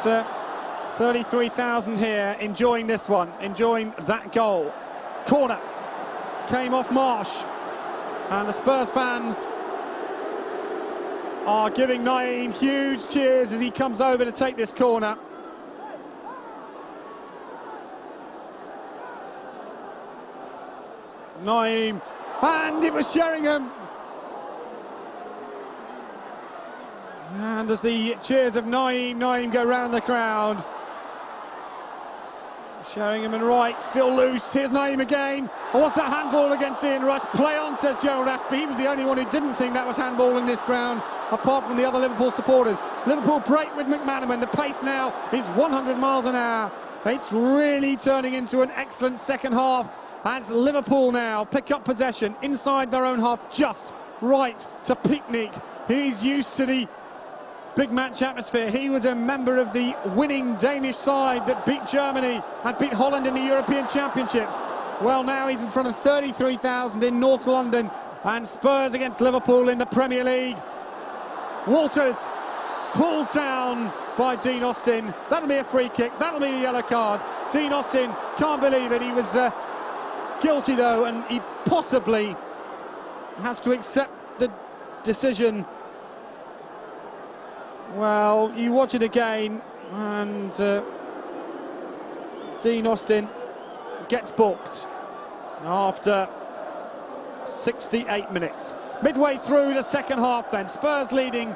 33,000 here enjoying this one, enjoying that goal. Corner. came off Marsh. And the Spurs fans are giving Naeem huge cheers as he comes over to take this corner. Naeem, and it was Sheringham. And as the cheers of Naeem go round the crowd. Sheringham and Wright still loose. Here's Naeem again. Oh, what's that handball against Ian Rush? Play on, says Gerald Ashby. He was the only one who didn't think that was handball in this ground, apart from the other Liverpool supporters. Liverpool break with McManaman. The pace now is 100 miles an hour. It's really turning into an excellent second half as Liverpool now pick up possession inside their own half, just right to Picnic. He's used to the big match atmosphere. He was a member of the winning Danish side that beat Germany and beat Holland in the European Championships. Well, now he's in front of 33,000 in North London, and Spurs against Liverpool in the Premier League. Walters pulled down by Dean Austin. That'll be a free kick, that'll be a yellow card. Dean Austin can't believe it. He was guilty though, and he possibly has to accept the decision. Well, you watch it again, and Dean Austin gets booked after 68 minutes. Midway through the second half then, Spurs leading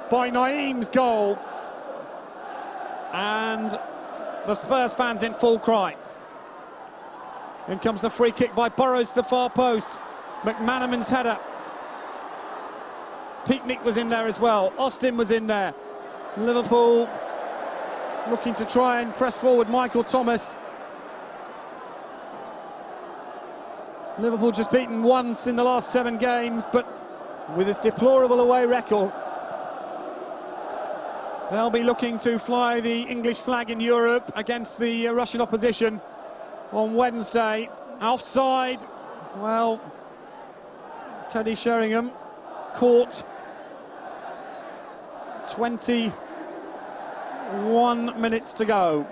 by Naeem's goal, and the Spurs fans in full cry. In comes the free kick by Burrows to the far post. McManaman's header. Picnic was in there as well. Austin was in there. Liverpool looking to try and press forward Michael Thomas. Liverpool just beaten once in the last 7 games, but with this deplorable away record, they'll be looking to fly the English flag in Europe against the Russian opposition on Wednesday. Offside, well, Teddy Sheringham caught. 21 minutes to go.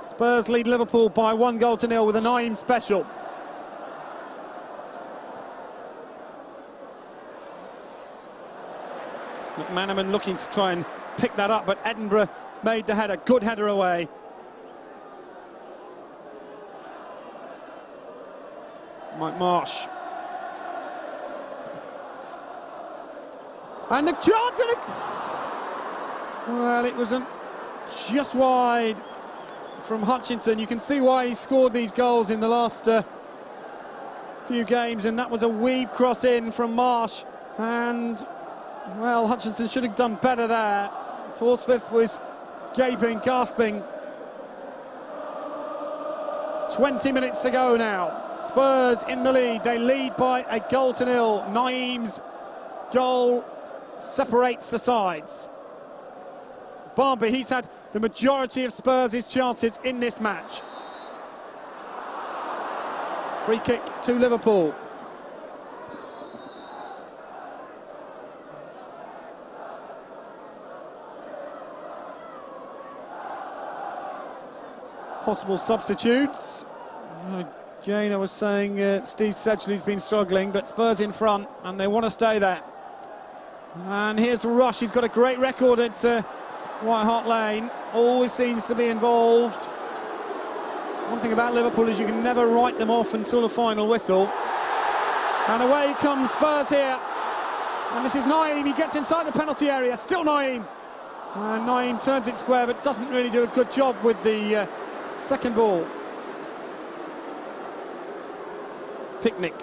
Spurs lead Liverpool by 1-0 with a Naeem special. McManaman looking to try and pick that up, but Edinburgh made the header. Good header away. Mike Marsh. And the chance, well, it wasn't just wide from Hutchinson. You can see why he scored these goals in the last few games, and that was a weave cross in from Marsh, and well, Hutchinson should have done better there. Torsvith was gaping, gasping. 20 minutes to go now. Spurs in the lead. They lead by 1-0. Naeem's goal separates the sides. Barnby, he's had the majority of Spurs' chances in this match. Free kick to Liverpool. Possible substitutes. Again, I was saying Steve Sedgley's been struggling, but Spurs in front and they want to stay there. And here's Rush. He's got a great record at White Hart Lane. Always seems to be involved. One thing about Liverpool is you can never write them off until the final whistle. And away comes Spurs here. And this is Naeem. He gets inside the penalty area. Still Naeem. And Naeem turns it square, but doesn't really do a good job with the second ball. Picnic.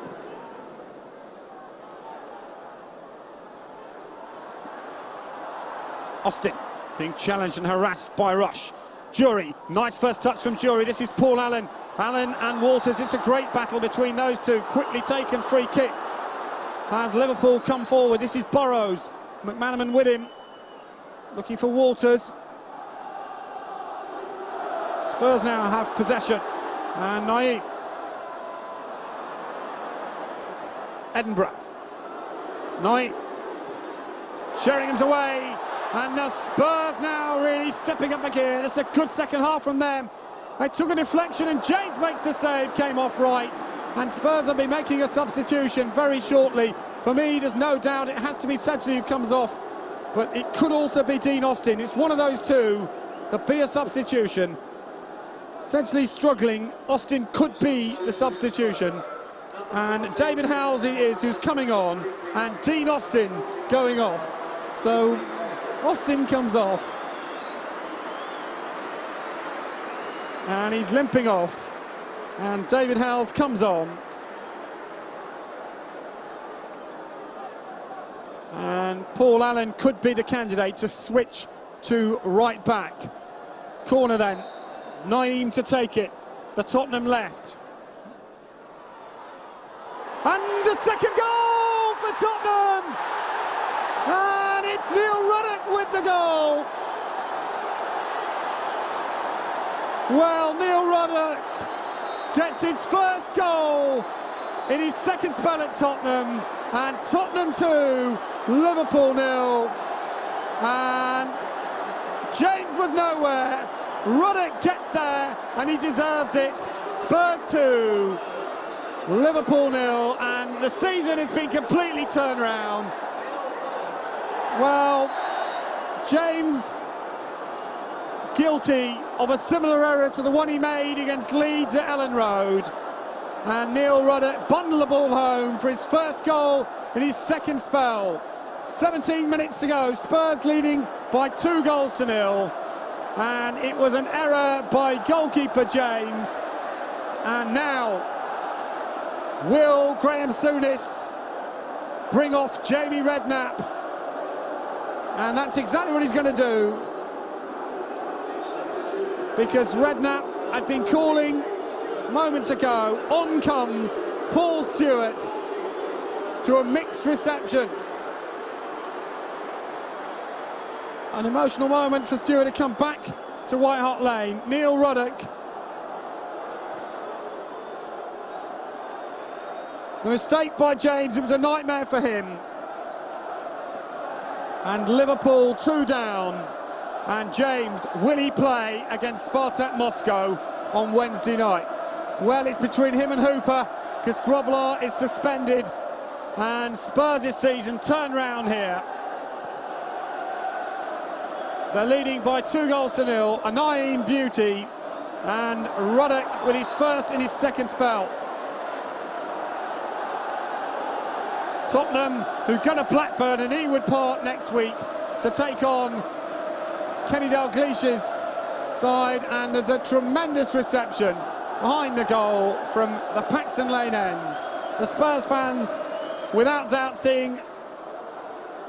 Austin being challenged and harassed by Rush. Jury, nice first touch from Jury. This is Paul Allen. Allen and Walters, it's a great battle between those two. Quickly taken free kick as Liverpool come forward. This is Burrows. McManaman with him, looking for Walters. Spurs now have possession. And Naeem. Edinburgh. Naeem. Sheringham's away. And the Spurs now really stepping up a gear. It's a good second half from them. They took a deflection and James makes the save, came off right. And Spurs will be making a substitution very shortly. For me, there's no doubt it has to be Sedgley who comes off, but it could also be Dean Austin. It's one of those two. There'll be a substitution. Sedgley struggling, Austin could be the substitution. And David Howes it is who's coming on, and Dean Austin going off. So Austin comes off. And he's limping off. And David Howes comes on. And Paul Allen could be the candidate to switch to right back. Corner then. Naeem to take it. The Tottenham left. And a second goal for Tottenham! And it's Neil Ruddock with the goal. Well, Neil Ruddock gets his first goal in his second spell at Tottenham, and Tottenham 2, Liverpool 0. And James was nowhere. Ruddock gets there, and he deserves it. Spurs 2, Liverpool 0, and the season has been completely turned round. Well, James guilty of a similar error to the one he made against Leeds at Ellen Road, and Neil Ruddock bundled the ball home for his first goal in his second spell. 17 minutes to go, Spurs leading by 2-0, and it was an error by goalkeeper James. And now will Graham Souness bring off Jamie Redknapp, and that's exactly what he's going to do, because Redknapp had been calling moments ago. On comes Paul Stewart to a mixed reception. An emotional moment for Stewart to come back to White Hart Lane. Neil Ruddock. The mistake by James, it was a nightmare for him. And Liverpool 2 down. And James, will he play against Spartak Moscow on Wednesday night? Well, it's between him and Hooper, because Grobler is suspended, and Spurs' season turned round here. They're leading by 2-0. A Naeem beauty, and Ruddock with his first in his second spell. Tottenham, who go to Blackburn and Ewood Park next week to take on Kenny Dalglish's side, and there's a tremendous reception behind the goal from the Paxton Lane end. The Spurs fans, without doubt, seeing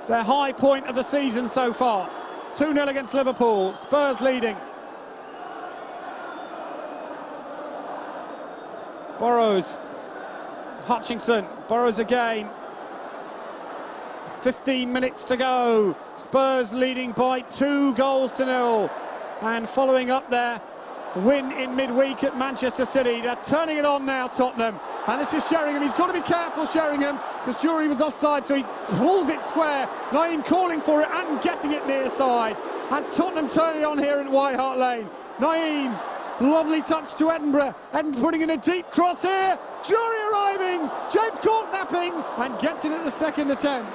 their high point of the season so far. 2-0 against Liverpool, Spurs leading. Burrows, Hutchinson, Burrows again. 15 minutes to go. Spurs leading by 2-0. And following up their win in midweek at Manchester City, they're turning it on now, Tottenham. And this is Sheringham. He's got to be careful, Sheringham, because Jury was offside, so he pulls it square. Naeem calling for it and getting it near side. As Tottenham turn it on here at White Hart Lane. Naeem, lovely touch to Edinburgh. Edinburgh putting in a deep cross here. Jury arriving. James caught napping and gets it at the second attempt.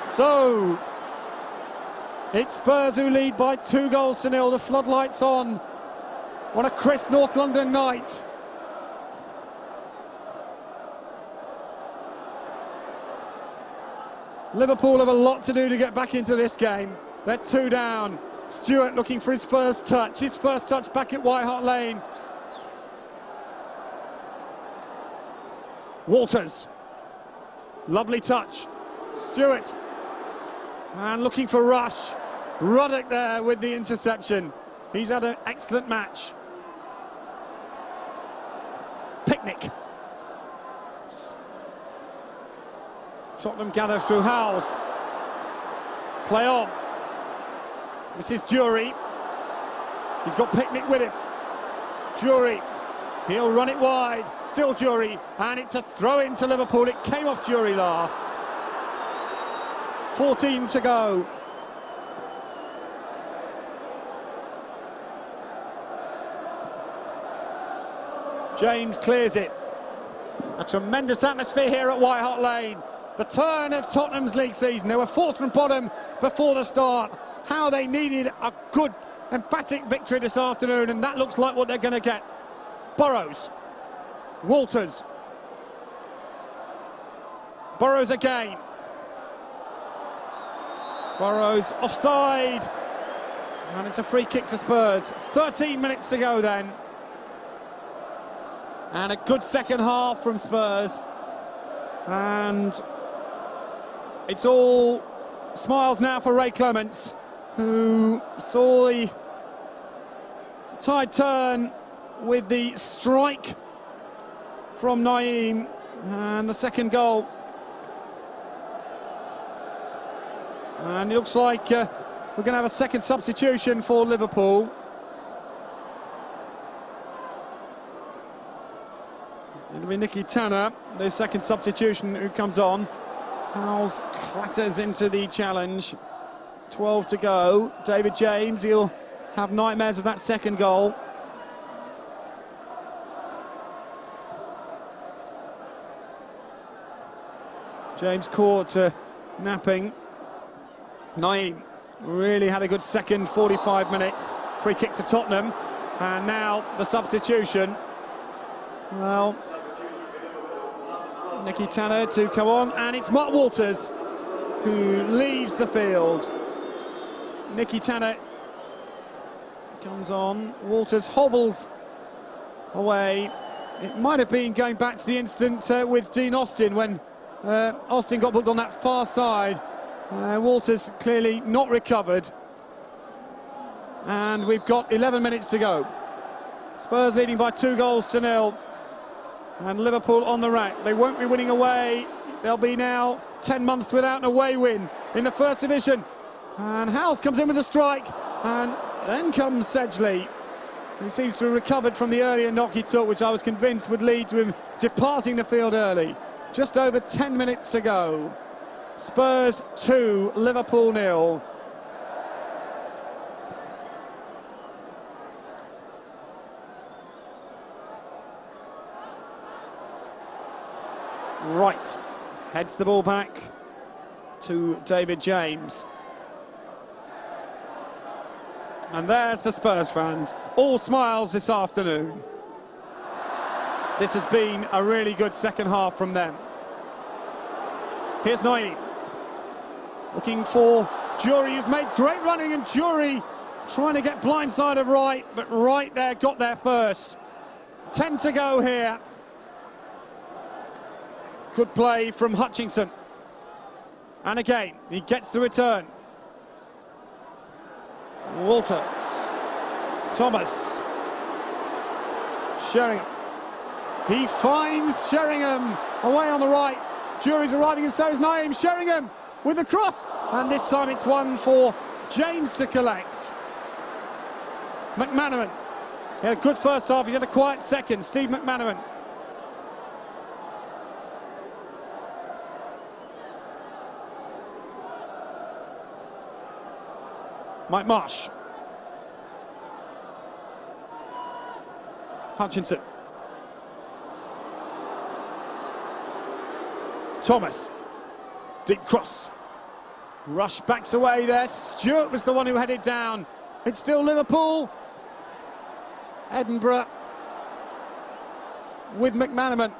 So it's Spurs who lead by 2-0. The floodlights on a crisp North London night. Liverpool have a lot to do to get back into this game. They're 2 down. Stewart looking for his first touch back at White Hart Lane. Walters, lovely touch. Stewart, and looking for Rush. Ruddock there with the interception. He's had an excellent match. Picnic. Tottenham gather through Howes. Play on. This is Jury. He's got Picnic with him. Jury. He'll run it wide. Still Jury. And it's a throw into Liverpool. It came off Jury last. 14 to go. James clears it. A tremendous atmosphere here at White Hart Lane. The turn of Tottenham's league season. They were fourth from bottom before the start. How they needed a good, emphatic victory this afternoon, and that looks like what they're going to get. Burrows. Walters. Burrows again. Burrows offside. And it's a free kick to Spurs. 13 minutes to go then. And a good second half from Spurs. And it's all smiles now for Ray Clements, who saw the tide turn with the strike from Naeem and the second goal. And it looks like we're going to have a second substitution for Liverpool. It'll be Nicky Tanner, the second substitution, who comes on. Howes clatters into the challenge. 12 to go. David James, he'll have nightmares of that second goal. James caught napping. Naeem really had a good second 45 minutes. Free kick to Tottenham. And now the substitution. Well, Nicky Tanner to come on, and it's Mark Walters who leaves the field. Nicky Tanner comes on. Walters hobbles away. It might have been going back to the incident with Dean Austin when Austin got booked on that far side. Walters clearly not recovered. And we've got 11 minutes to go. Spurs leading by 2-0. And Liverpool on the rack. They won't be winning away. They'll be now 10 months without an away win in the First Division. And Howes comes in with a strike. And then comes Sedgley, who seems to have recovered from the earlier knock he took, which I was convinced would lead to him departing the field early. Just over 10 minutes to go. Spurs 2, Liverpool 0. Right, heads the ball back to David James. And there's the Spurs fans, all smiles this afternoon. This has been a really good second half from them. Here's Naeem, looking for Jury, who's made great running, and Jury trying to get blindside of Wright, but Wright there got there first. 10 to go here. Good play from Hutchinson. And again, he gets the return. Walters. Thomas. Sheringham. He finds Sheringham away on the right. Jury's arriving, and so is Naeem. Sheringham with the cross. And this time it's one for James to collect. McManaman. He had a good first half, he's had a quiet second. Steve McManaman. Mike Marsh. Hutchinson. Thomas. Deep cross. Rush backs away there. Stewart was the one who headed down. It's still Liverpool. Edinburgh with McManaman.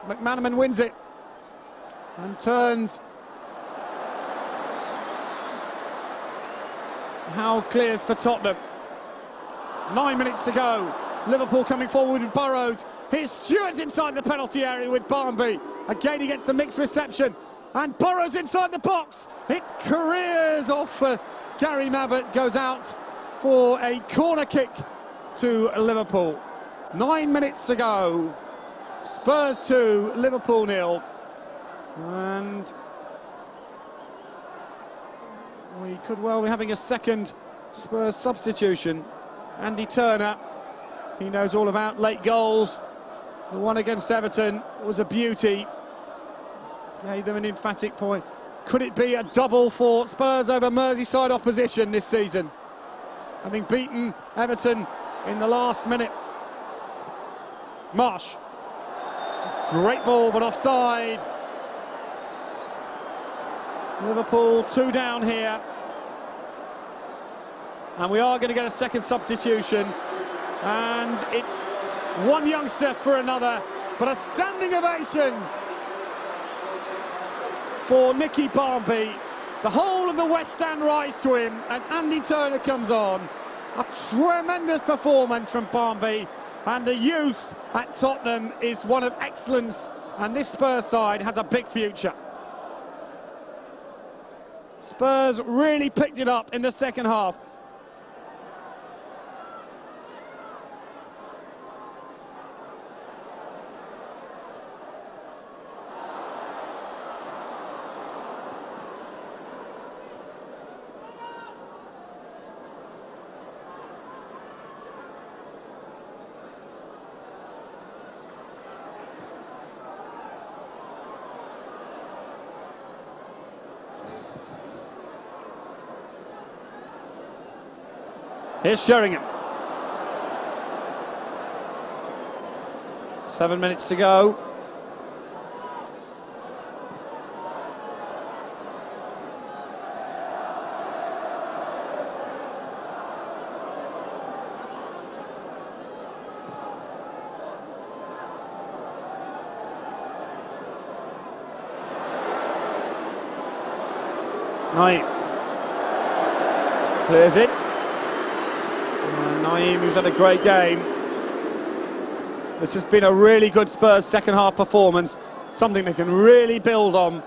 McManaman wins it and turns. Howes clears for Tottenham. 9 minutes to go. Liverpool coming forward with Burrows. Here's Stewart inside the penalty area with Barnby. Again he gets the mixed reception. And Burrows inside the box. It careers off. Gary Mabbott goes out for a corner kick to Liverpool. 9 minutes to go. Spurs 2, Liverpool 0. And we could well be having a second Spurs substitution. Andy Turner, he knows all about late goals. The one against Everton was a beauty. Gave them an emphatic point. Could it be a double for Spurs over Merseyside opposition this season? Having beaten Everton in the last minute. Marsh. Great ball, but offside. Liverpool 2 down here. And we are going to get a second substitution. And it's one youngster for another. But a standing ovation for Nicky Barmby. The whole of the West Stand rise to him as Andy Turner comes on. A tremendous performance from Barmby. And the youth at Tottenham is one of excellence. And this Spurs side has a big future. Spurs really picked it up in the second half. Here's Sheringham. 7 minutes to go. Naeem clears it. Naeem, who's had a great game. This has been a really good Spurs second half performance, something they can really build on,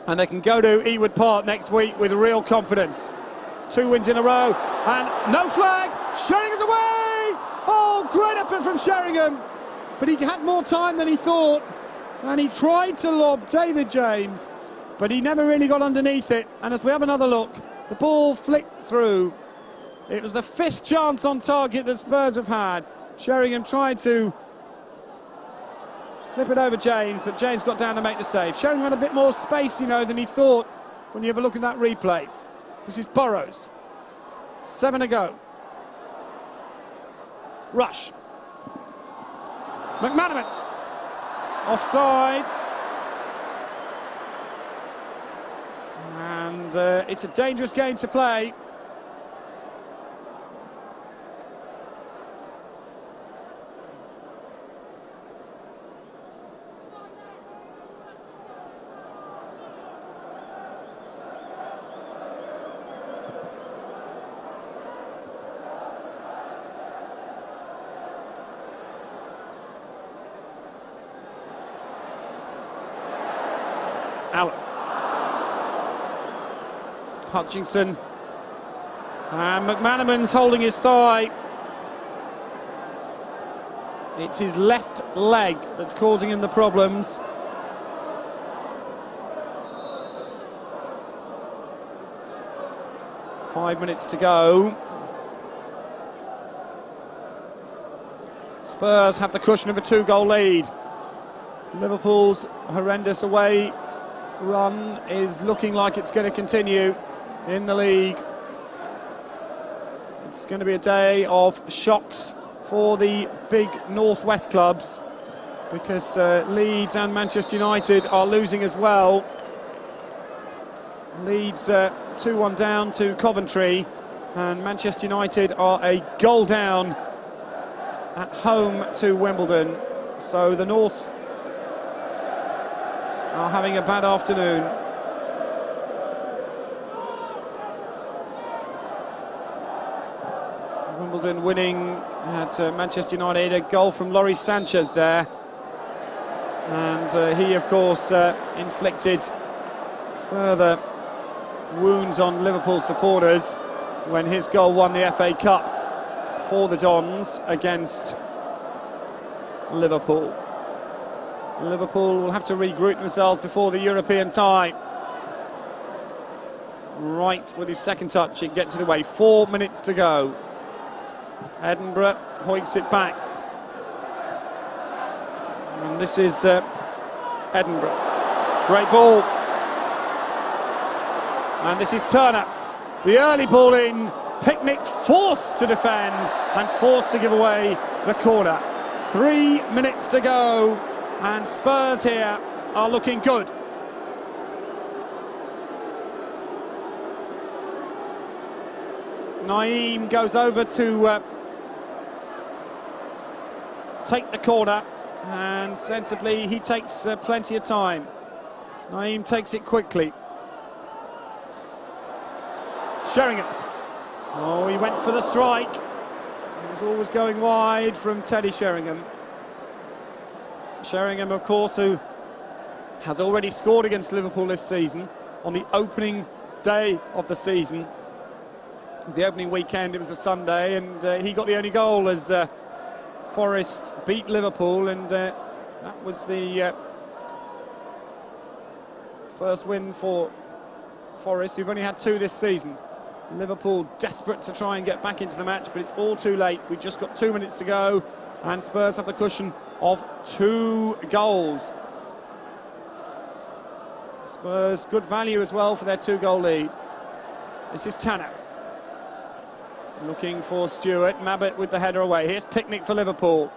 and they can go to Ewood Park next week with real confidence. 2 wins in a row, and no flag. Sheringham's away. Oh, great effort from Sheringham, but he had more time than he thought, and he tried to lob David James, but he never really got underneath it. And as we have another look, the ball flicked through. It was the 5th chance on target that Spurs have had. Sheringham tried to flip it over James, but James got down to make the save. Sheringham had a bit more space, you know, than he thought when you have a look at that replay. This is Burrows. 7 to go. Rush. McManaman. Offside. And it's a dangerous game to play. Allen. Hutchinson. And McManaman's holding his thigh. It's his left leg that's causing him the problems. Five minutes to go. Spurs have the cushion of a 2-goal lead. Liverpool's horrendous away run is looking like it's going to continue in the league. It's going to be a day of shocks for the big northwest clubs, because Leeds and Manchester United are losing as well. Leeds 2-1 down to Coventry, and Manchester United are a goal down at home to Wimbledon. So the North are having a bad afternoon. Wimbledon winning at Manchester United, a goal from Loris Sanchez there, and he of course inflicted further wounds on Liverpool supporters when his goal won the FA Cup for the Dons against Liverpool. Liverpool will have to regroup themselves before the European tie. Right with his second touch, it gets it away. 4 minutes to go. Edinburgh hoiks it back. And this is Edinburgh. Great ball. And this is Turner. The early ball in. Picnic forced to defend and forced to give away the corner. 3 minutes to go, and Spurs here are looking good. Naeem goes over to take the corner, and sensibly he takes plenty of time. Naeem takes it quickly. Sheringham. Oh, he went for the strike. He was always going wide from Teddy Sheringham. Sheringham, of course, who has already scored against Liverpool this season on the opening day of the season. The opening weekend, it was the Sunday, and he got the only goal as Forest beat Liverpool, and that was the first win for Forest, who've only had 2 this season. Liverpool desperate to try and get back into the match, but it's all too late. We've just got 2 minutes to go, and Spurs have the cushion of 2 goals. Spurs, good value as well for their 2-goal lead. This is Tanner. Looking for Stewart. Mabbutt with the header away. Here's Picnic for Liverpool.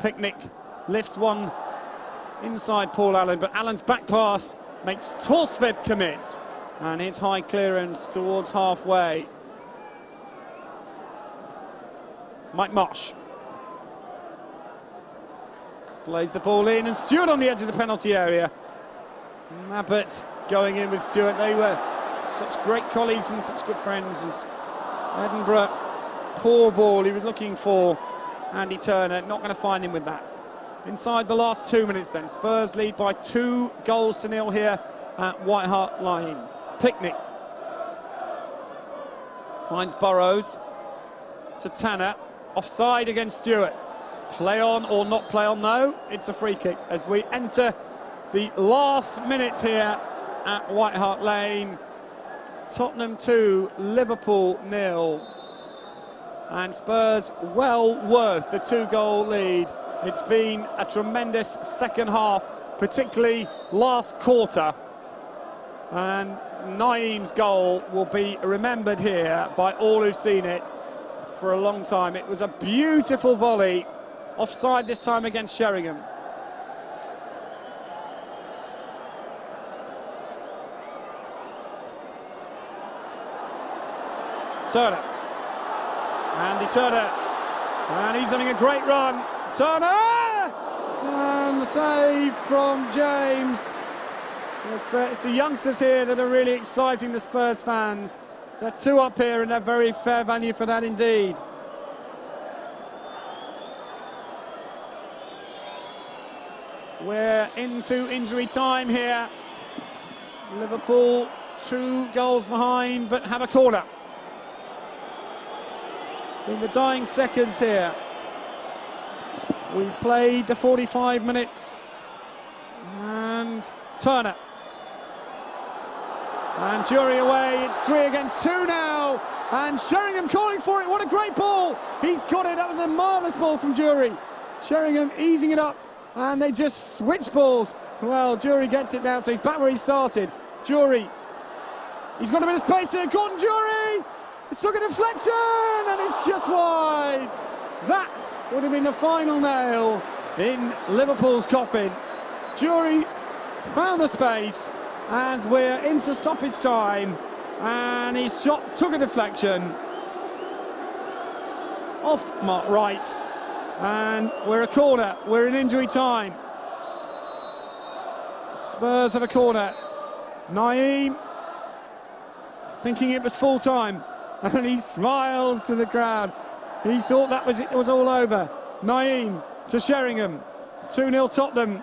Picnic lifts one inside Paul Allen, but Allen's back pass makes Torsved commit. And his high clearance towards halfway. Mike Mosh plays the ball in, and Stewart on the edge of the penalty area. Mabbutt going in with Stewart. They were such great colleagues and such good friends as Edinburgh. Poor ball, he was looking for Andy Turner, not going to find him with that. Inside the last 2 minutes then, Spurs lead by 2-0 here at White Hart Lane. Picnic finds Burrows to Tanner, offside against Stewart. Play on or not play on? No, it's a free kick as we enter the last minute here at White Hart Lane. Tottenham 2, Liverpool 0, and Spurs well worth the 2-goal lead. It's been a tremendous second half, particularly last quarter, and Naeem's goal will be remembered here by all who've seen it for a long time. It was a beautiful volley, offside this time against Sheringham. Turner, Andy Turner, and he's having a great run. Turner, and the save from James. It's the youngsters here that are really exciting the Spurs fans. They're 2 up here, and they're very fair value for that indeed. We're into injury time here. Liverpool 2 goals behind, but have a corner. In the dying seconds here, we played the 45 minutes, and Turner. And Jury away, it's 3 against 2 now, and Sheringham calling for it. What a great ball! He's got it. That was a marvellous ball from Jury. Sheringham easing it up, and they just switch balls. Well, Jury gets it now, so he's back where he started. Jury, he's got a bit of space here. Gordon Jury! It's took a deflection, and it's just wide. That would have been the final nail in Liverpool's coffin. Jury found the space, and we're into stoppage time, and his shot took a deflection off Mark Wright, and we're a corner. We're in injury time. Spurs have a corner. Naeem thinking it was full time, and he smiles to the crowd. He thought that was it was all over. Naeem to Sheringham. 2-0 Tottenham.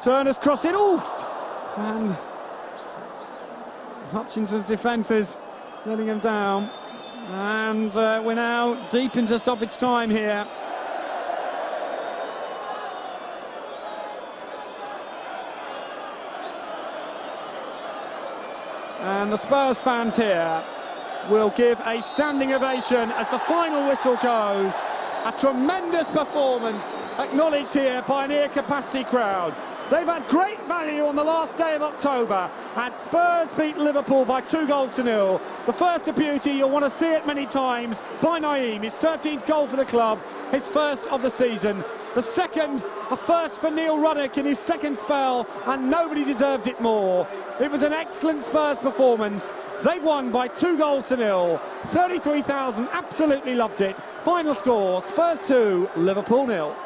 Turner's crossing. Oh! And Hutchinson's defences letting him down. And we're now deep into stoppage time here. And the Spurs fans here will give a standing ovation as the final whistle goes. A tremendous performance acknowledged here by an ear capacity crowd. They've had great value on the last day of October, And Spurs beat Liverpool by 2-0. The first of beauty, you'll want to see it many times, by Naeem. His 13th goal for the club, his first of the season. The second, a first for Neil Ruddock in his second spell, and nobody deserves it more. It was an excellent Spurs performance. They've won by 2-0. 33,000 absolutely loved it. Final score, Spurs 2, Liverpool 0.